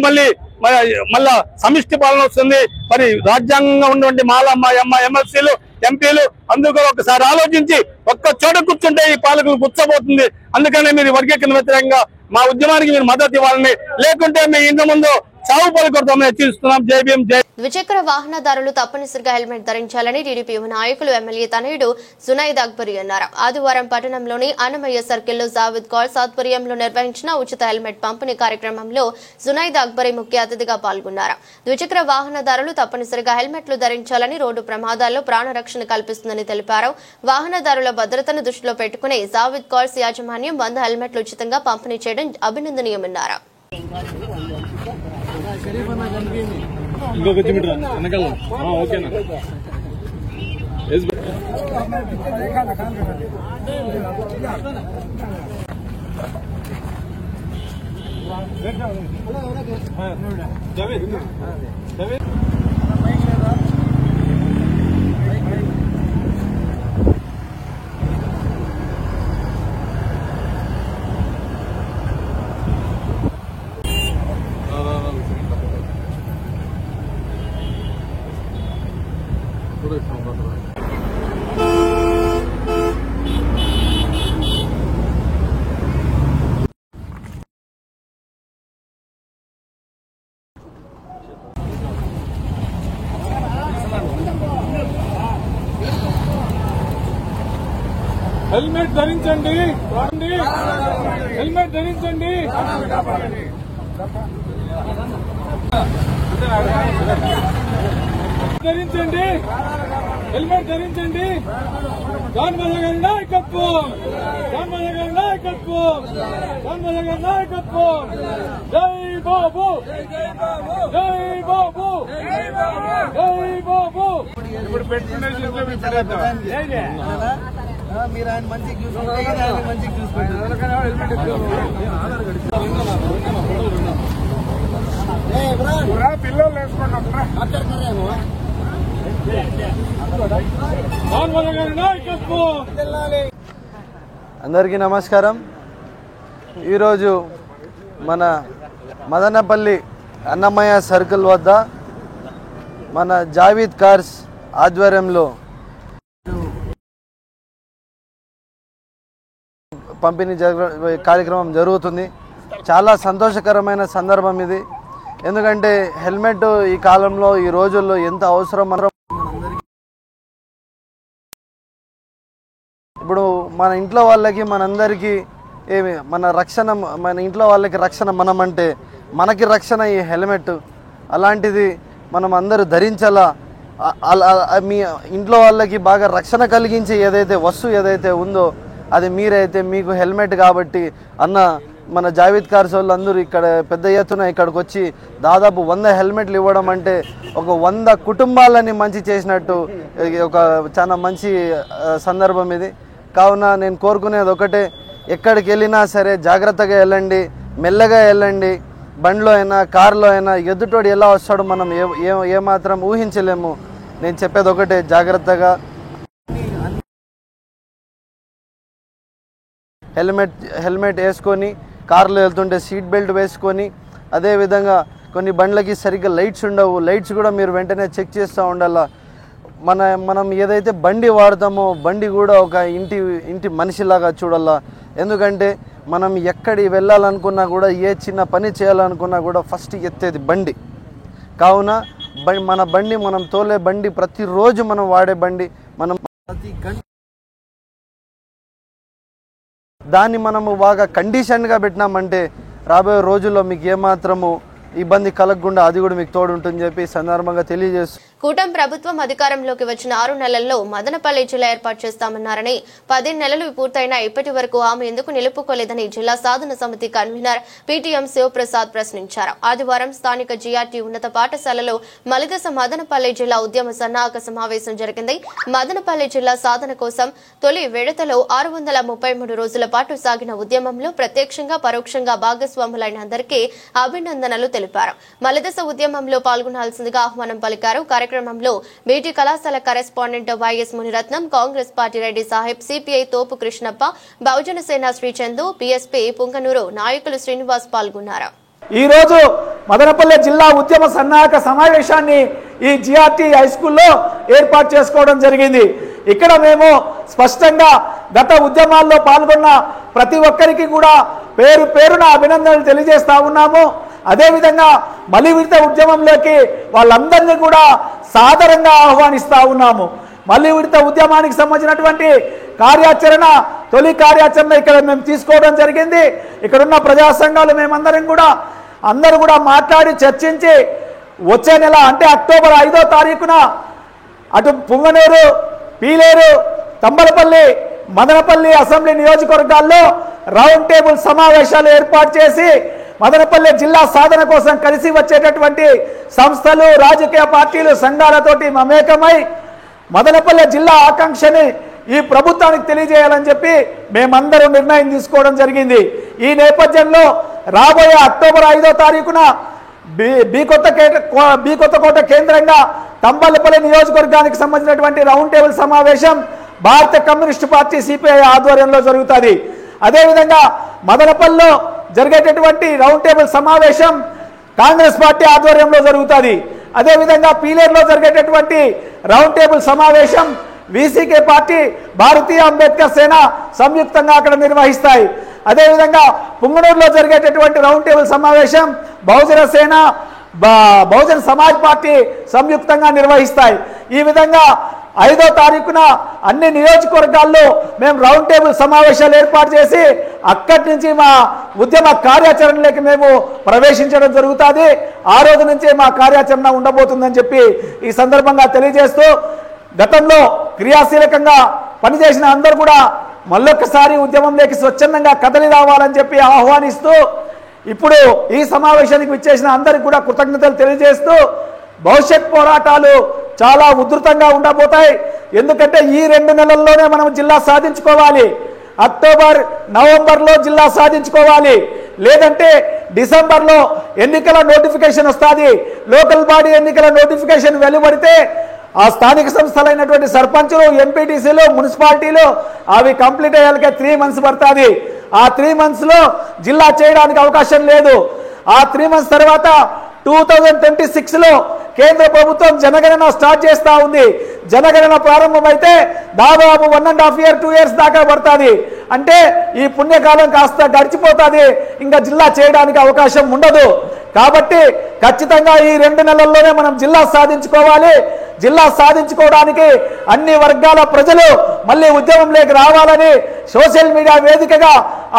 మళ్ళా సమిష్టి పాలన వస్తుంది. మరి రాజ్యాంగంగా ఉన్నటువంటి మాలమ్మ ఎమ్మెల్సీలు ఎంపీలు అందరూ కూడా ఒకసారి ఆలోచించి ఒక్క చోట కూర్చుంటే ఈ పాలకులు గుచ్చబోతుంది. అందుకనే మీరు వర్గీకరణ వ్యతిరేకంగా మా ఉద్యమానికి మీరు మద్దతు ఇవ్వాలని, లేకుంటే మీ ఇంటి ముందు చావు పలుకొడతామని హెచ్చరిస్తున్నాం. జై భీమ్, జై. ద్విచక్ర వాహనదారులు తప్పనిసరిగా హెల్మెట్ ధరించాలని టీడీపీ నాయకులు ఎమ్మెల్యే తనయుడు జునైద్ అక్బరీ అన్నారు. ఆదివారం పట్టణంలోని అన్నమయ్య సర్కిల్లో జావేద్ కాల్స్ ఆధ్వర్యంలో నిర్వహించిన ఉచిత హెల్మెట్ పంపిణీ కార్యక్రమంలో జునైద్ అక్బరీ ముఖ్య అతిథిగా పాల్గొన్నారు. ద్విచక్ర వాహనదారులు తప్పనిసరిగా హెల్మెట్లు ధరించాలని రోడ్డు ప్రమాదాల్లో ప్రాణరక్షణ కల్పిస్తుందని తెలిపారు. వాహనదారుల భద్రతను దృష్టిలో పెట్టుకుని జావేద్ కాల్స్ యాజమాన్యం 100 హెల్మెట్లు ఉచితంగా పంపిణీ చేయడం అభినందనీయమన్నారు. హెల్మెట్ ధరించండి, హెల్మెట్ ధరించండి. ధరించండి, హెల్మెట్ ధరించండి. జాన్మోహన్ గారి నాయకత్వం, జాన్మోహన్ గారి నాయకత్వం, జాన్మోహన్ గారి నాయకత్వం. జై బాబు, జై బాబు, జై బాబు. ఇప్పుడు మీరు ఆయన మంచిగా చూసుకుంటే మంచిగా చూసుకుంటారు. పిల్లలు అందరికీ నమస్కారం. ఈరోజు మన మదనపల్లి అన్నమయ్య సర్కిల్ వద్ద మన జావేద్ కార్స్ ఆధ్వర్యంలో పంపిణీ కార్యక్రమం జరుగుతుంది. చాలా సంతోషకరమైన సందర్భం ఇది. ఎందుకంటే హెల్మెట్ ఈ కాలంలో ఈ రోజుల్లో ఎంత అవసరం ఇప్పుడు మన ఇంట్లో వాళ్ళకి మనందరికీ ఏమి మన ఇంట్లో వాళ్ళకి రక్షణ మనం అంటే మనకి రక్షణ ఈ హెల్మెట్. అలాంటిది మనం అందరూ ధరించాలా. మీ ఇంట్లో వాళ్ళకి బాగా రక్షణ కలిగించే వస్తువు ఏదైతే ఉందో అది మీరైతే మీకు హెల్మెట్ కాబట్టి అన్న మన జావీద్ కార్స్ వాళ్ళు అందరూ ఇక్కడ పెద్ద ఎత్తున ఇక్కడికి వచ్చి దాదాపు 100 హెల్మెట్లు ఇవ్వడం అంటే ఒక 100 కుటుంబాలని మంచి చేసినట్టు ఒక చాలా మంచి సందర్భం ఇది. కావున నేను కోరుకునేది ఒకటే, ఎక్కడికి వెళ్ళినా సరే జాగ్రత్తగా వెళ్ళండి, మెల్లగా వెళ్ళండి. బండిలో అయినా కారులో అయినా ఎదుటోడు ఎలా వస్తాడో మనం ఏమాత్రం ఊహించలేము. నేను చెప్పేది ఒకటే, జాగ్రత్తగా హెల్మెట్ వేసుకొని కారులో వెళ్తుంటే సీట్ బెల్ట్ వేసుకొని, అదేవిధంగా కొన్ని బండ్లకి సరిగ్గా లైట్స్ ఉండవు, లైట్స్ కూడా మీరు వెంటనే చెక్ చేస్తూ ఉండాలా. మనం ఏదైతే బండి వాడతామో బండి కూడా ఒక ఇంటి మనిషిలాగా చూడాలా. ఎందుకంటే మనం ఎక్కడికి వెళ్ళాలనుకున్నా కూడా ఏ చిన్న పని చేయాలనుకున్నా కూడా ఫస్ట్ ఎత్తేది బండి. కావున మనం తోలే బండి ప్రతిరోజు మనం వాడే బండి, మనం ప్రతి గంట దాన్ని మనము బాగా కండిషన్గా పెట్టినామంటే రాబోయే రోజుల్లో మీకు ఏమాత్రము ఇబ్బంది కలగకుండా అది కూడా మీకు తోడు ఉంటుందని చెప్పి సందర్భంగా తెలియజేస్తూ, కూటమి ప్రభుత్వం అధికారంలోకి వచ్చిన 6 నెలల్లో మదనపల్లి జిల్లా ఏర్పాటు చేస్తామన్నారని, 10 నెలలు పూర్తయినా ఇప్పటి వరకు ఆమె ఎందుకు నిలుపుకోలేదని జిల్లా సాధన సమితి కన్వీనర్ పీటీఎం శివప్రసాద్ ప్రశ్నించారు. ఆదివారం స్థానిక జీఆర్టీ ఉన్నత పాఠశాలలో మలిదశ మదనపల్లి జిల్లా ఉద్యమ సన్నాహక సమావేశం జరిగింది. మదనపల్లి జిల్లా సాధన కోసం తొలి విడతలో 633 రోజుల పాటు సాగిన ఉద్యమంలో ప్రత్యక్షంగా పరోక్షంగా భాగస్వాములైన అందరికీ అభినందనలు తెలిపారు. మలిదశ ఉద్యమంలో పాల్గొనాల్సిందిగా ఆహ్వానం పలికారు. కార్యక్రమంలో బీటీ కళాశాల correspondent YS Muniratnam, Congress party Reddy Saheb, CPI తోపు కృష్ణప్ప, బహుజన సేన శ్రీచందు, పీఎస్పీ పుంగనూరు నాయకులు శ్రీనివాస్ పాల్గొన్నారు. ఈ రోజు మదనపల్లి జిల్లా ఉద్యమ సన్నాహక సమావేశాన్ని ఈ జిఆర్టీ హై స్కూల్లో ఏర్పాటు చేసుకోవడం జరిగింది. ఇక్కడ మేము స్పష్టంగా గత ఉద్యమాల్లో పాల్గొన్న ప్రతి ఒక్కరికి కూడా పేరు పేరున అభినందనలు తెలియజేస్తా ఉన్నాము. అదేవిధంగా మలి విడత ఉద్యమంలోకి వాళ్ళందరినీ కూడా సాదరంగా ఆహ్వానిస్తా ఉన్నాము. మలి విడత ఉద్యమానికి సంబంధించినటువంటి కార్యాచరణ, తొలి కార్యాచరణ ఇక్కడ మేము తీసుకోవడం జరిగింది. ఇక్కడున్న ప్రజా సంఘాలు అందరూ కూడా మాట్లాడి చర్చించి వచ్చే నెల అంటే అక్టోబర్ 5వ తారీఖున అటు పుంగనూరు, పీలేరు, తంబలపల్లి, మదనపల్లి అసెంబ్లీ నియోజకవర్గాల్లో రౌండ్ టేబుల్ సమావేశాలు ఏర్పాటు చేసి మదనపల్లి జిల్లా సాధన కోసం కలిసి వచ్చేటటువంటి సంస్థలు, రాజకీయ పార్టీలు, సంఘాలతోటి మమేకమై మదనపల్లి జిల్లా ఆకాంక్షని ఈ ప్రభుత్వానికి తెలియజేయాలని చెప్పి మేమందరూ నిర్ణయం తీసుకోవడం జరిగింది. ఈ నేపథ్యంలో రాబోయే అక్టోబర్ 5వ తారీఖున బి కొత్తకోట కేంద్రంగా తంబలపల్లి నియోజకవర్గానికి సంబంధించినటువంటి రౌండ్ టేబుల్ సమావేశం భారత కమ్యూనిస్టు పార్టీ సిపిఐ ఆధ్వర్యంలో జరుగుతుంది. అదేవిధంగా మదనపల్లిలో జరిగేటటువంటి రౌండ్ టేబుల్ సమావేశం కాంగ్రెస్ పార్టీ ఆధ్వర్యంలో జరుగుతుంది. అదేవిధంగా పీలేరులో జరిగేటటువంటి రౌండ్ టేబుల్ సమావేశం వీసీకే పార్టీ, భారతీయ అంబేద్కర్ సేన సంయుక్తంగా అక్కడ నిర్వహిస్తాయి. అదేవిధంగా పుంగనూరులో జరిగేటటువంటి రౌండ్ టేబుల్ సమావేశం బహుజన సేన, బహుజన సమాజ్ పార్టీ సంయుక్తంగా నిర్వహిస్తాయి. ఈ విధంగా 5వ తారీఖున అన్ని నియోజకవర్గాల్లో మేము రౌండ్ టేబుల్ సమావేశాలు ఏర్పాటు చేసి అక్కడి నుంచి మా ఉద్యమ కార్యాచరణలోకి మేము ప్రవేశించడం జరుగుతుంది. ఆ రోజు నుంచి మా కార్యాచరణ ఉండబోతుందని చెప్పి ఈ సందర్భంగా తెలియజేస్తూ, గతంలో క్రియాశీలకంగా పనిచేసిన అందరూ కూడా మళ్ళొక్కసారి ఉద్యమంలోకి స్వచ్ఛందంగా కదలి రావాలని చెప్పి ఆహ్వానిస్తూ, ఇప్పుడు ఈ సమావేశానికి విచ్చేసిన అందరికి కూడా కృతజ్ఞతలు తెలియజేస్తూ, భవిష్యత్ పోరాటాలు చాలా ఉధృతంగా ఉండబోతాయి. ఎందుకంటే ఈ 2 నెలల్లోనే మనం జిల్లా సాధించుకోవాలి. అక్టోబర్, నవంబర్లో జిల్లా సాధించుకోవాలి. లేదంటే డిసెంబర్లో ఎన్నికల నోటిఫికేషన్ వస్తుంది. లోకల్ బాడీ ఎన్నికల నోటిఫికేషన్ వెలువడితే ఆ స్థానిక సంస్థలైనటువంటి సర్పంచులు, ఎంపీటీసీలు, మున్సిపాలిటీలు అవి కంప్లీట్ అయ్యాక 3 మంత్స్ పడుతుంది. ఆ 3 మంత్స్లో జిల్లా చేయడానికి అవకాశం లేదు. ఆ 3 మంత్స్ తర్వాత 2026లో కేంద్ర ప్రభుత్వం జనగణన స్టార్ట్ చేస్తా ఉంది. జనగణన ప్రారంభమైతే దాదాపు 1.5 years 2 years దాకా పడుతుంది. అంటే ఈ పుణ్యకాలం కాస్త గడిచిపోతుంది, ఇంకా జిల్లా చేయడానికి అవకాశం ఉండదు. కాబట్టి ఖచ్చితంగా ఈ 2 నెలల్లోనే మనం జిల్లా సాధించుకోవాలి. జిల్లా సాధించుకోవడానికి అన్ని వర్గాల ప్రజలు మళ్ళీ ఉద్యమంలోకి రావాలని సోషల్ మీడియా వేదికగా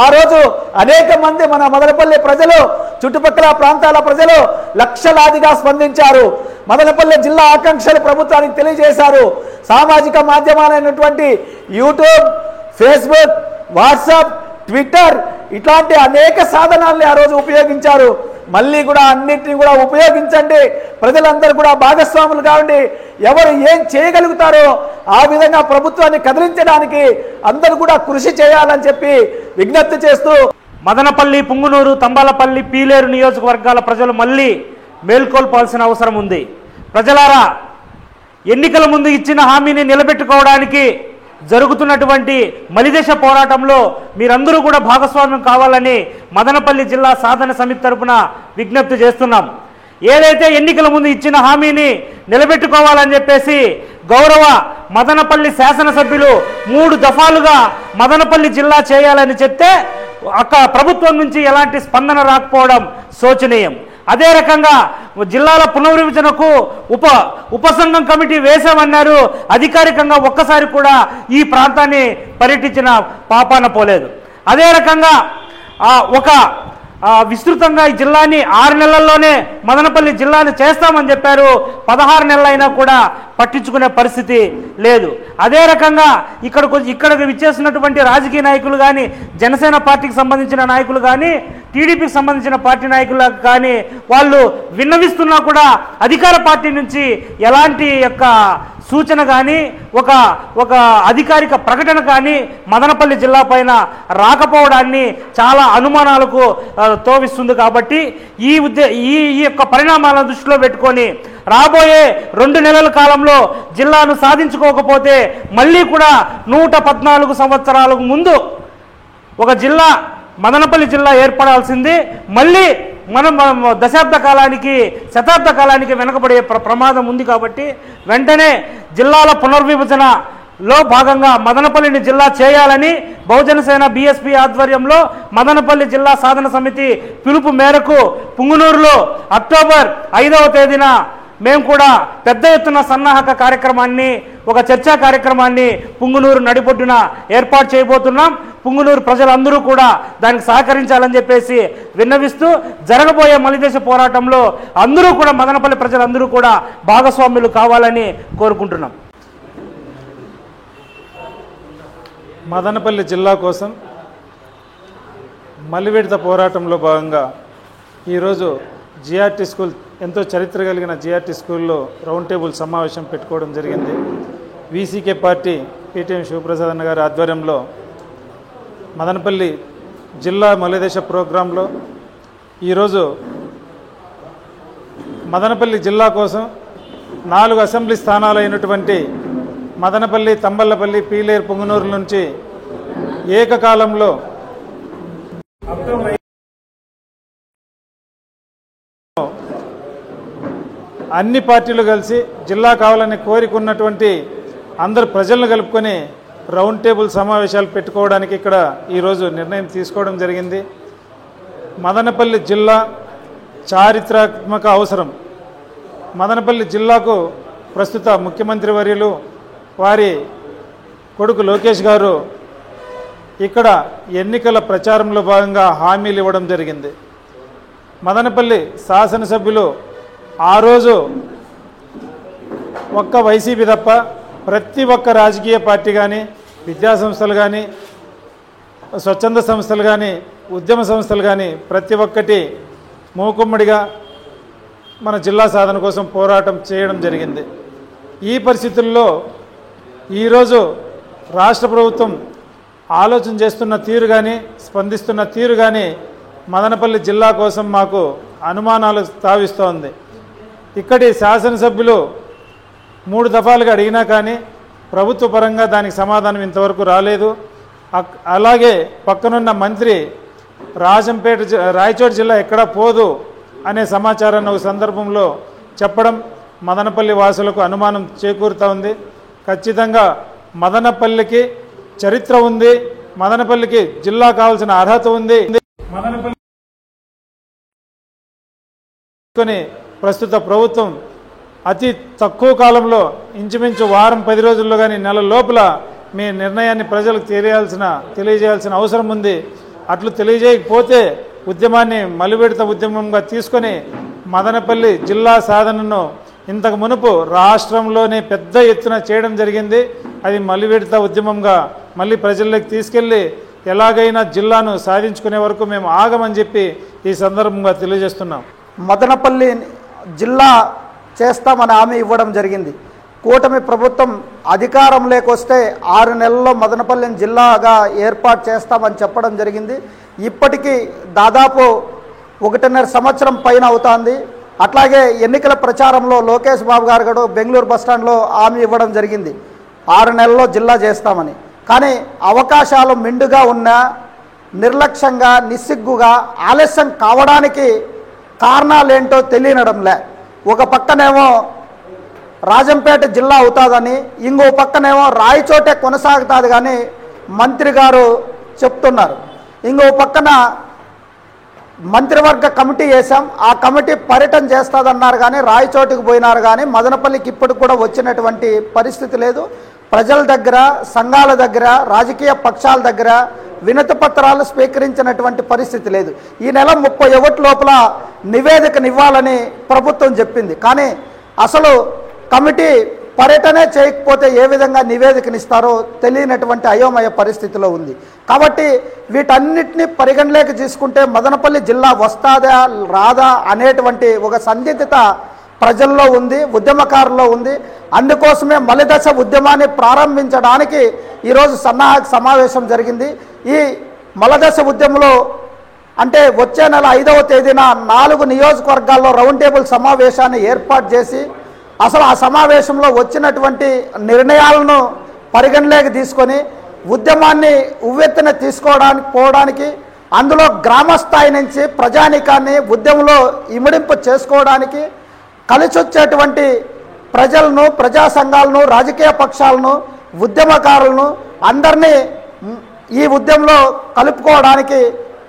ఆ రోజు అనేక మంది మన మదనపల్లి ప్రజలు, చుట్టుపక్కల ప్రాంతాల ప్రజలు లక్షలాదిగా స్పందించారు. మదనపల్లి జిల్లా ఆకాంక్షలు ప్రభుత్వానికి తెలియజేశారు. సామాజిక మాధ్యమాలైనటువంటి యూట్యూబ్, ఫేస్బుక్, వాట్సాప్, ట్విట్టర్ ఇట్లాంటి అనేక సాధనాల్ని ఆ రోజు ఉపయోగించారు. మళ్ళీ కూడా అన్నింటినీ కూడా ఉపయోగించండి. ప్రజలందరూ కూడా భాగస్వాములు కావండి. ఎవరు ఏం చేయగలుగుతారో ఆ విధంగా ప్రభుత్వాన్ని కదిలించడానికి అందరూ కూడా కృషి చేయాలని చెప్పి విజ్ఞప్తి చేస్తూ మదనపల్లి, పుంగునూరు, తంబాలపల్లి, పీలేరు నియోజకవర్గాల ప్రజలు మళ్ళీ మేల్కొల్పాల్సిన అవసరం ఉంది. ప్రజలారా, ఎన్నికల ముందు ఇచ్చిన హామీని నిలబెట్టుకోవడానికి జరుగుతున్నటువంటి మలిదశ పోరాటంలో మీరందరూ కూడా భాగస్వామ్యం కావాలని మదనపల్లి జిల్లా సాధన సమితి తరపున విజ్ఞప్తి చేస్తున్నాం. ఏదైతే ఎన్నికల ముందు ఇచ్చిన హామీని నిలబెట్టుకోవాలని చెప్పేసి గౌరవ మదనపల్లి శాసనసభ్యులు 3 దఫాలుగా మదనపల్లి జిల్లా చేయాలని చెప్తే అక్కడ ప్రభుత్వం నుంచి ఎలాంటి స్పందన రాకపోవడం శోచనీయం. అదే రకంగా జిల్లాల పునర్విభజనకు ఉపసంఘం కమిటీ వేశామన్నారు. అధికారికంగా ఒక్కసారి కూడా ఈ ప్రాంతాన్ని పర్యటించిన పాపాన పోలేదు. అదే రకంగా విస్తృతంగా ఈ జిల్లాని 6 నెలల్లోనే మదనపల్లి జిల్లాని చేస్తామని చెప్పారు. 16 నెలలైనా కూడా పట్టించుకునే పరిస్థితి లేదు. అదే రకంగా ఇక్కడికి విచ్చేసినటువంటి రాజకీయ నాయకులు కానీ, జనసేన పార్టీకి సంబంధించిన నాయకులు కానీ, టీడీపీకి సంబంధించిన పార్టీ నాయకులు కానీ వాళ్ళు విన్నవిస్తున్నా కూడా అధికార పార్టీ నుంచి ఎలాంటి యొక్క సూచన కానీ ఒక అధికారిక ప్రకటన కానీ మదనపల్లి జిల్లా పైన రాకపోవడాన్ని చాలా అనుమానాలకు తోవిస్తుంది. కాబట్టి ఈ యొక్క పరిణామాలను దృష్టిలో పెట్టుకొని రాబోయే 2 నెలల కాలంలో జిల్లాను సాధించుకోకపోతే మళ్ళీ కూడా 114 సంవత్సరాలకు ముందు ఒక జిల్లా మదనపల్లి జిల్లా ఏర్పడాల్సింది. మళ్ళీ మనం శతాబ్ద కాలానికి వెనకబడే ప్రమాదం ఉంది. కాబట్టి వెంటనే జిల్లాల పునర్విభజనలో భాగంగా మదనపల్లిని జిల్లా చేయాలని బహుజన సేన బీఎస్పీ ఆధ్వర్యంలో మదనపల్లి జిల్లా సాధన సమితి పిలుపు మేరకు పుంగునూరులో అక్టోబర్ 5వ తేదీన మేము కూడా పెద్ద ఎత్తున సన్నాహక కార్యక్రమాన్ని, ఒక చర్చా కార్యక్రమాన్ని పుంగునూరు నడిబొడ్డున ఏర్పాటు చేయబోతున్నాం. పుంగునూరు ప్రజలందరూ కూడా దానికి సహకరించాలని చెప్పేసి విన్నవిస్తూ జరగబోయే మలిదశ పోరాటంలో అందరూ కూడా మదనపల్లి ప్రజలందరూ కూడా భాగస్వాములు కావాలని కోరుకుంటున్నాం. మదనపల్లి జిల్లా కోసం మలివిడత పోరాటంలో భాగంగా ఈరోజు జిఆర్టీ స్కూల్, ఎంతో చరిత్ర కలిగిన జిఆర్టీ స్కూల్లో రౌండ్ టేబుల్ సమావేశం పెట్టుకోవడం జరిగింది. వీసీకే పార్టీ పీటీఎం శివప్రసాద్ అన్న గారి ఆధ్వర్యంలో మదనపల్లి జిల్లా మలిదశ ప్రోగ్రాంలో ఈరోజు మదనపల్లి జిల్లా కోసం 4 అసెంబ్లీ స్థానాలైనటువంటి మదనపల్లి, తంబళ్లపల్లి, పీలేరు, పుంగునూరు నుంచి ఏకకాలంలో అన్ని పార్టీలు కలిసి జిల్లా కావాలని కోరికున్నటువంటి అందరు ప్రజలను కలుపుకొని రౌండ్ టేబుల్ సమావేశాలు పెట్టుకోవడానికి ఇక్కడ ఈరోజు నిర్ణయం తీసుకోవడం జరిగింది. మదనపల్లి జిల్లా చారిత్రాత్మక అవసరం. మదనపల్లి జిల్లాకు ప్రస్తుత ముఖ్యమంత్రి వర్యులు వారి కొడుకు లోకేష్ గారు ఇక్కడ ఎన్నికల ప్రచారంలో భాగంగా హామీలు ఇవ్వడం జరిగింది. మదనపల్లి శాసనసభ్యులు ఆ రోజు ఒక్క వైసీపీ తప్ప ప్రతి ఒక్క రాజకీయ పార్టీ కానీ, విద్యాసంస్థలు కానీ, స్వచ్ఛంద సంస్థలు కానీ, ఉద్యమ సంస్థలు కానీ ప్రతి ఒక్కటి మూకుమ్మడిగా మన జిల్లా సాధన కోసం పోరాటం చేయడం జరిగింది. ఈ పరిస్థితుల్లో ఈరోజు రాష్ట్ర ప్రభుత్వం ఆలోచన చేస్తున్న తీరు కానీ, స్పందిస్తున్న తీరు కానీ మదనపల్లి జిల్లా కోసం మాకు అనుమానాలు తావిస్తోంది. ఇక్కడి శాసనసభ్యులు 3 దఫాలుగా అడిగినా కానీ ప్రభుత్వ పరంగా దానికి సమాధానం ఇంతవరకు రాలేదు. అలాగే పక్కనున్న మంత్రి రాయచోటి జిల్లా ఎక్కడా పోదు అనే సమాచారాన్ని ఒక సందర్భంలో చెప్పడం మదనపల్లి వాసులకు అనుమానం చేకూరుతూ ఉంది. ఖచ్చితంగా మదనపల్లికి చరిత్ర ఉంది, మదనపల్లికి జిల్లా కావాల్సిన అర్హత ఉంది. మదనపల్లి కొని ప్రస్తుత ప్రభుత్వం అతి తక్కువ కాలంలో ఇంచుమించు వారం 10 రోజుల్లో కానీ నెల లోపల మీ నిర్ణయాన్ని ప్రజలకు తెలియజేయాల్సిన అవసరం ఉంది. అట్లు తెలియజేయకపోతే ఉద్యమాన్ని మలివిడత ఉద్యమంగా తీసుకొని మదనపల్లి జిల్లా సాధనను ఇంతకు మునుపు రాష్ట్రంలోనే పెద్ద ఎత్తున చేయడం జరిగింది. అది మలివిడత ఉద్యమంగా మళ్ళీ ప్రజల్లోకి తీసుకెళ్ళి ఎలాగైనా జిల్లాను సాధించుకునే వరకు మేము ఆగమని చెప్పి ఈ సందర్భంగా తెలియజేస్తున్నాం. మదనపల్లి జిల్లా చేస్తామని హామీ ఇవ్వడం జరిగింది. కూటమి ప్రభుత్వం అధికారంలోకి వస్తే 6 నెలల్లో మదనపల్లిని జిల్లాగా ఏర్పాటు చేస్తామని చెప్పడం జరిగింది. ఇప్పటికీ దాదాపు 1.5 సంవత్సరం పైన అవుతుంది. అట్లాగే ఎన్నికల ప్రచారంలో లోకేష్ బాబు గారు కూడా బెంగళూరు బస్టాండ్లో హామీ ఇవ్వడం జరిగింది 6 నెలల్లో జిల్లా చేస్తామని. కానీ అవకాశాలు మెండుగా ఉన్నా నిర్లక్ష్యంగా నిస్సిగ్గుగా ఆలస్యం కావడానికి కారణాలేంటో తెలియనడంలే. ఒక పక్కనేమో రాజంపేట జిల్లా అవుతుందని, ఇంకో పక్కనేమో రాయచోటే కొనసాగుతుంది కానీ మంత్రి గారు చెప్తున్నారు. ఇంకో పక్కన మంత్రివర్గ కమిటీ వేసాం, ఆ కమిటీ పర్యటన చేస్తుందన్నారు కానీ రాయచోటికి పోయినారు కానీ మదనపల్లికి ఇప్పటికి కూడా వచ్చినటువంటి పరిస్థితి లేదు. ప్రజల దగ్గర, సంఘాల దగ్గర, రాజకీయ పక్షాల దగ్గర వినతి పత్రాలు స్వీకరించినటువంటి పరిస్థితి లేదు. ఈ నెల 31 లోపల నివేదికనివ్వాలని ప్రభుత్వం చెప్పింది. కానీ అసలు కమిటీ పర్యటనే చేయకపోతే ఏ విధంగా నివేదికనిస్తారో తెలియనటువంటి అయోమయ పరిస్థితిలో ఉంది. కాబట్టి వీటన్నిటిని పరిగణలోకి తీసుకుంటే మదనపల్లి జిల్లా వస్తాదా రాదా అనేటువంటి ఒక సందిగ్ధత ప్రజల్లో ఉంది, ఉద్యమకారుల్లో ఉంది. అందుకోసమే మలిదశ ఉద్యమాన్ని ప్రారంభించడానికి ఈరోజు సన్నాహక సమావేశం జరిగింది. ఈ మలదశ ఉద్యమంలో అంటే వచ్చే నెల 5వ తేదీన 4 నియోజకవర్గాల్లో రౌండ్ టేబుల్ సమావేశాన్ని ఏర్పాటు చేసి అసలు ఆ సమావేశంలో వచ్చినటువంటి నిర్ణయాలను పరిగణలోకి తీసుకొని ఉద్యమాన్ని ఉవ్వెత్తున పోవడానికి అందులో గ్రామస్థాయి నుంచి ప్రజానీకాన్ని ఉద్యమంలో ఇమిడింపు చేసుకోవడానికి కలిసి వచ్చేటువంటి ప్రజలను, ప్రజా సంఘాలను, రాజకీయ పక్షాలను, ఉద్యమకారులను అందరినీ ఈ ఉద్యమంలో కలుపుకోవడానికి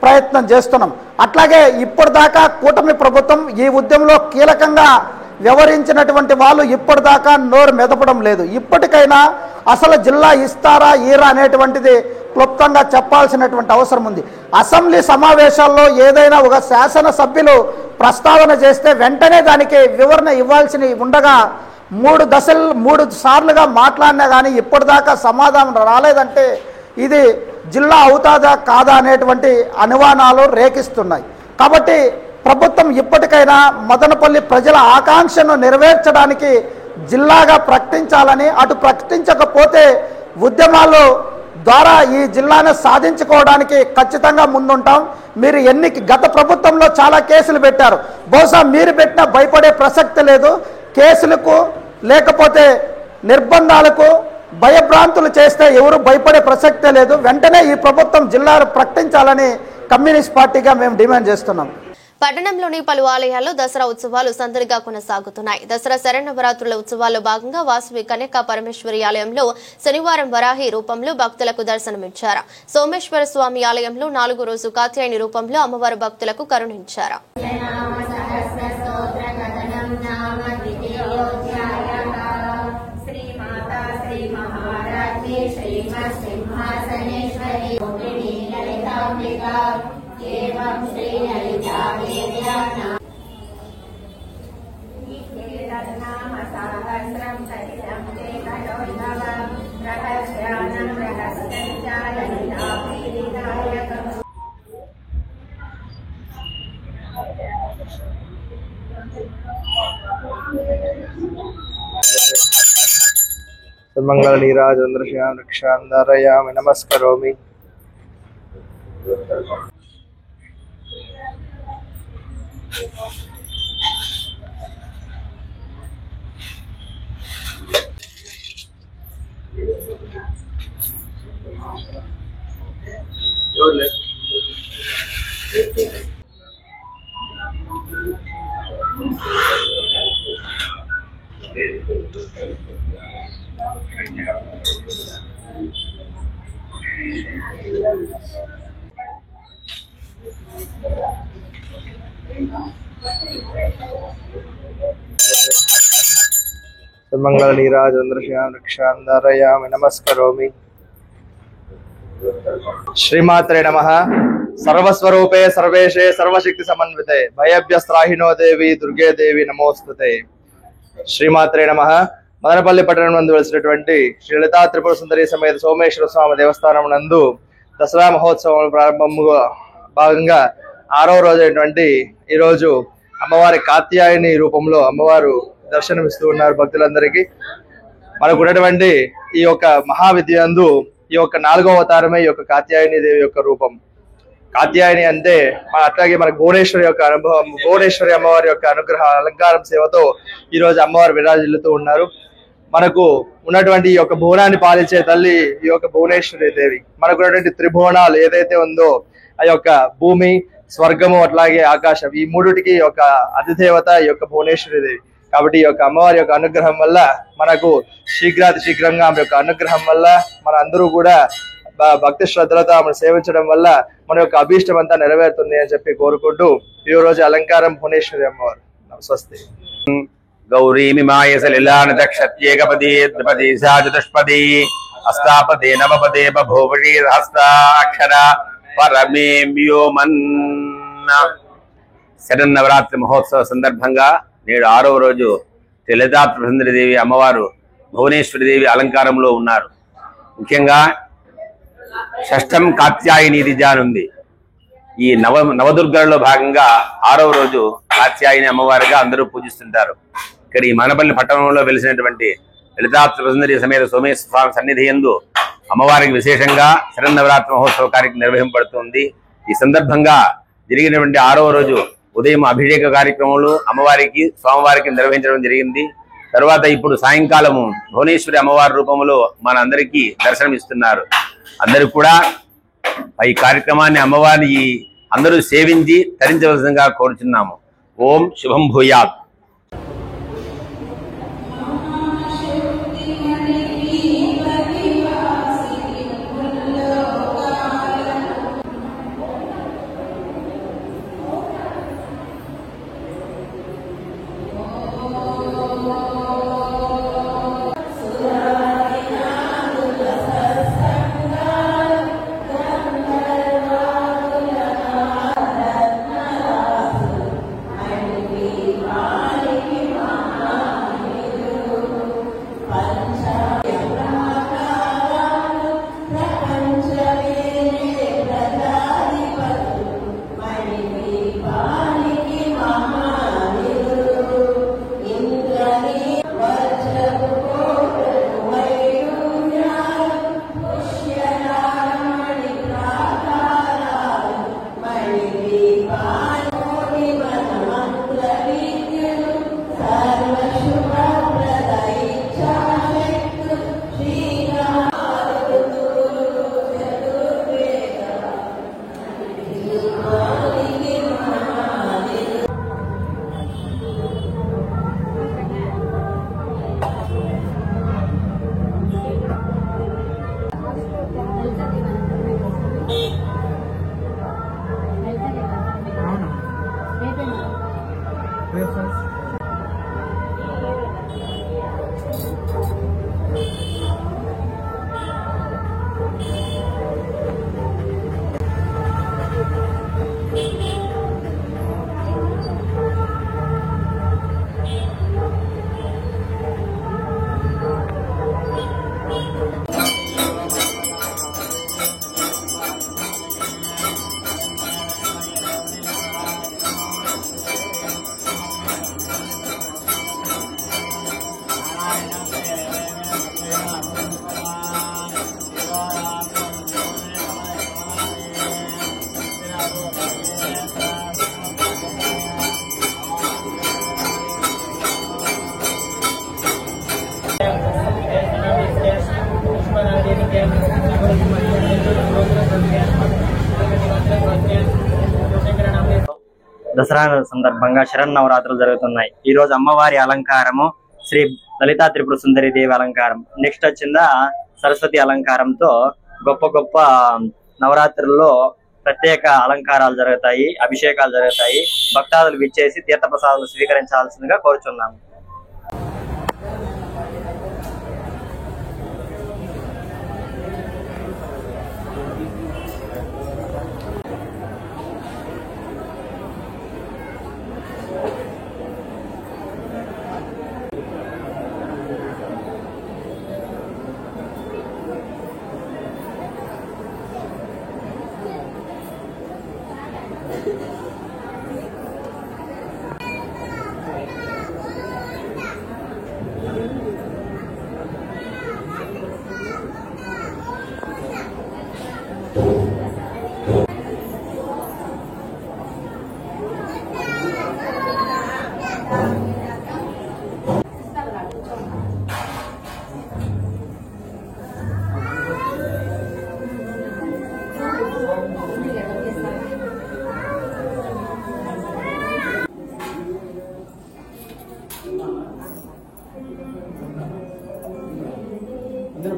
ప్రయత్నం చేస్తున్నాం. అట్లాగే ఇప్పటిదాకా కూటమి ప్రభుత్వం ఈ ఉద్యమంలో కీలకంగా వ్యవహరించినటువంటి వాళ్ళు ఇప్పటిదాకా నోరు మెదపడం లేదు. ఇప్పటికైనా అసలు జిల్లా ఇస్తారా ఈరా అనేటువంటిది క్లుప్తంగా చెప్పాల్సినటువంటి అవసరం ఉంది. అసెంబ్లీ సమావేశాల్లో ఏదైనా ఒక శాసనసభ్యులు ప్రస్తావన చేస్తే వెంటనే దానికి వివరణ ఇవ్వాల్సి ఉండగా 3 సార్లుగా మాట్లాడినా కానీ ఇప్పటిదాకా సమాధానం రాలేదంటే ఇది జిల్లా అవుతాదా కాదా అనేటువంటి అనుమానాలు రేకిస్తున్నాయి. కాబట్టి ప్రభుత్వం ఇప్పటికైనా మదనపల్లి ప్రజల ఆకాంక్షను నెరవేర్చడానికి జిల్లాగా ప్రకటించాలని, అటు ప్రకటించకపోతే ఉద్యమాలు ద్వారా ఈ జిల్లాను సాధించుకోవడానికి ఖచ్చితంగా ముందుంటాం. మీరు గత ప్రభుత్వంలో చాలా కేసులు పెట్టారు, బహుశా మీరు పెట్టినా భయపడే ప్రసక్తి లేదు. కేసులకు లేకపోతే నిర్బంధాలకు భయభ్రాంతులు చేస్తే ఎవరు భయపడే ప్రసక్తే లేదు. వెంటనే ఈ ప్రభుత్వం జిల్లాను ప్రకటించాలని కమ్యూనిస్ట్ పార్టీగా మేము డిమాండ్ చేస్తున్నాం. పట్టణంలోని పలు ఆలయాల్లో దసరా ఉత్సవాలు సందడిగా కొనసాగుతున్నాయి. దసరా శరన్నవరాత్రుల ఉత్సవాల్లో భాగంగా వాసవి కన్యకా పరమేశ్వరి ఆలయంలో శనివారం వరాహి రూపంలో భక్తులకు దర్శనమిచ్చారు. సోమేశ్వర స్వామి ఆలయంలో 4వ రోజు కాత్యాయని రూపంలో అమ్మవారు భక్తులకు కరుణించారు. మంగళ నీరాజంద్రశ్యాం రక్షాంధారయామి నమస్కరోమి. సన్మంగళ నీరాజేంద్రశ్యాం రక్షాంధారయామి నమస్కరోమి. శ్రీమాత్రే నమః. సర్వస్వరూపే సర్వేశే సర్వశక్తి సమన్వితే భయభ్యస్త్రాహినో దేవి దుర్గే దేవి నమోస్తుతే. శ్రీమాత్రే నమః. మదనపల్లి పట్టణం నందు వెలిసినటువంటి శ్రీ లలితా త్రిపుర సుందరి సమేత సోమేశ్వర స్వామి దేవస్థానం నందు దసరా మహోత్సవం ప్రారంభముగా భాగంగా 6వ రోజైనటువంటి ఈ రోజు అమ్మవారి కాత్యాయని రూపంలో అమ్మవారు దర్శనమిస్తూ ఉన్నారు భక్తులందరికీ. మనకు ఉన్నటువంటి ఈ యొక్క మహావిద్యందు ఈ యొక్క 4వ అవతారమే ఈ యొక్క కాత్యాయని దేవి యొక్క రూపం. కాత్యాయని అంటే అట్లాగే మనకు భువనేశ్వరి యొక్క అనుభవం, భువనేశ్వరి అమ్మవారి యొక్క అనుగ్రహ అలంకారం సేవతో ఈ రోజు అమ్మవారు విరాజిల్లుతూ ఉన్నారు. మనకు ఉన్నటువంటి ఈ యొక్క భువనాన్ని పాలించే తల్లి ఈ యొక్క భువనేశ్వరి దేవి. మనకు ఉన్నటువంటి త్రిభువనాలు ఏదైతే ఉందో ఆ యొక్క భూమి, స్వర్గము, అట్లాగే ఆకాశం, ఈ మూడుటికి యొక్క అధిదేవత ఈ యొక్క భువనేశ్వరి దేవి. కాబట్టి ఈ యొక్క అమ్మవారి యొక్క అనుగ్రహం వల్ల మనకు శీఘ్రాతి శీఘ్రంగా ఆమె యొక్క అనుగ్రహం వల్ల మన అందరూ కూడా భక్తి శ్రద్ధలతో ఆమెను సేవించడం వల్ల మన యొక్క అభీష్టం అంతా నెరవేరుతుంది అని చెప్పి కోరుకుంటూ ఈ రోజు అలంకారం భువనేశ్వరి అమ్మవారు. స్వస్తి. గౌరీమిమాయ సలిలానదక్షత్యేకపదే ద్విపదే సా చతుష్పదే అష్టాపదే నవపదే బభూవషీ హస్తాక్షర పరమే వ్యోమన్న. శరన్నవరాత్రి మహోత్సవ సందర్భంగా నేడు 6వ రోజు లలితా త్రిపుర దేవి అమ్మవారు భువనేశ్వరి దేవి అలంకారంలో ఉన్నారు. ముఖ్యంగా షష్టం కాత్యాయని దిజానుంది. ఈ నవదుర్గలలో భాగంగా 6వ రోజు కాత్యాయని అమ్మవారిగా అందరూ పూజిస్తుంటారు. ఇక్కడ ఈ మదనపల్లి పట్టణంలో వెలిసినటువంటి లలితా త్రిపుర సమేత సోమేశ్వర స్వామి సన్నిధి యందు అమ్మవారికి విశేషంగా శరన్నవరాత్రి మహోత్సవ కార్యక్రమం నిర్వహింపబడుతుంది. ఈ సందర్భంగా జరిగినటువంటి 6వ రోజు ఉదయం అభిషేక కార్యక్రమాలు అమ్మవారికి స్వామివారికి నిర్వహించడం జరిగింది. తర్వాత ఇప్పుడు సాయంకాలము భువనేశ్వరి అమ్మవారి రూపంలో మన అందరికీ దర్శనం ఇస్తున్నారు. అందరూ కూడా ఈ కార్యక్రమాన్ని అమ్మవారిని అందరూ సేవించి తరించవలసిందిగా కోరుచున్నాము. ఓం శుభం భూయాత్. దసరా సందర్భంగా శరన్నవరాత్రులు జరుగుతున్నాయి. ఈ రోజు అమ్మవారి అలంకారము శ్రీ లలితా త్రిపుర సుందరి దేవి అలంకారం. నెక్స్ట్ వచ్చిందా సరస్వతి అలంకారంతో గొప్ప గొప్ప నవరాత్రుల్లో ప్రత్యేక అలంకారాలు జరుగుతాయి, అభిషేకాలు జరుగుతాయి. భక్తాదులు విచ్చేసి తీర్థప్రసాదాలు స్వీకరించాల్సిందిగా కోరుచున్నాము.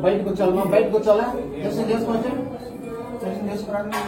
బయటకు వచ్చాలమ్మా, బయటకు వచ్చాలా? దర్శనం చేసుకోవచ్చు, దర్శనం చేసుకురండి.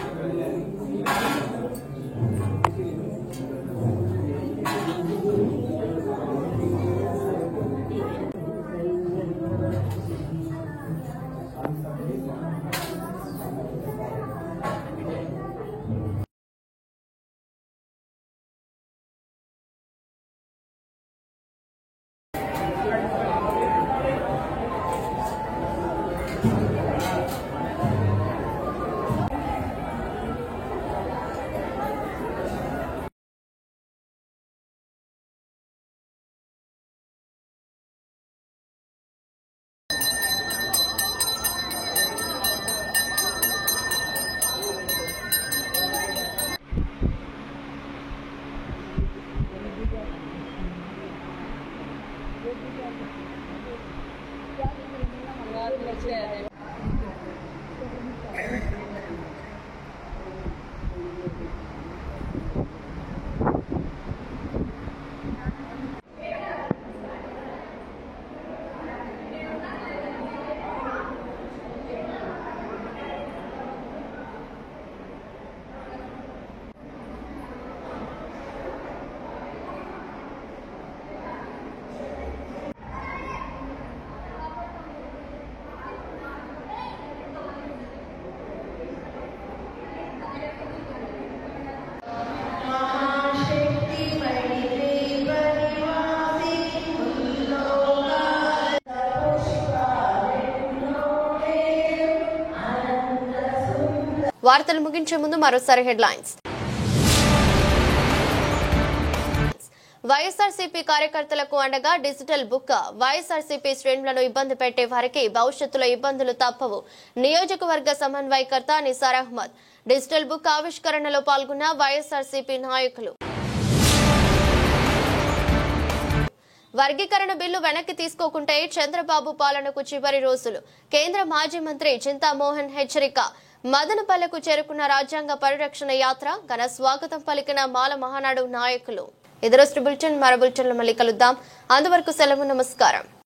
వార్తలు ముగించే ముందు మరోసారి హెడ్లైన్స్. వైఎస్ఆర్సీపీ కార్యకర్తలకు అండగా డిజిటల్ బుక్. వైఎస్ఆర్సీపీ శ్రేణులను ఇబ్బంది పెట్టే వారికి భవిష్యత్తులో ఇబ్బందులు తప్పవు. నియోజకవర్గ సమన్వయకర్త నిసార్ అహ్మద్. డిజిటల్ బుక్ ఆవిష్కరణలో పాల్గొన్న వైఎస్ఆర్సీపీ నాయకులు. వర్గీకరణ బిల్లు వెనక్కి తీసుకోకుంటే చంద్రబాబు పాలనకు చివరి రోజులు. కేంద్ర మాజీ మంత్రి చింతామోహన్ హెచ్చరిక. మదనపల్లెకు చేరుకున్న రాజ్యాంగ పరిరక్షణ యాత్ర ఘన స్వాగతం పలికిన మాల మహానాడు నాయకులు. ఇది రోజు బులెటిన్. మరో బులెటిన్లో మళ్ళీ కలుద్దాం. అంతవరకు సెలవు. నమస్కారం.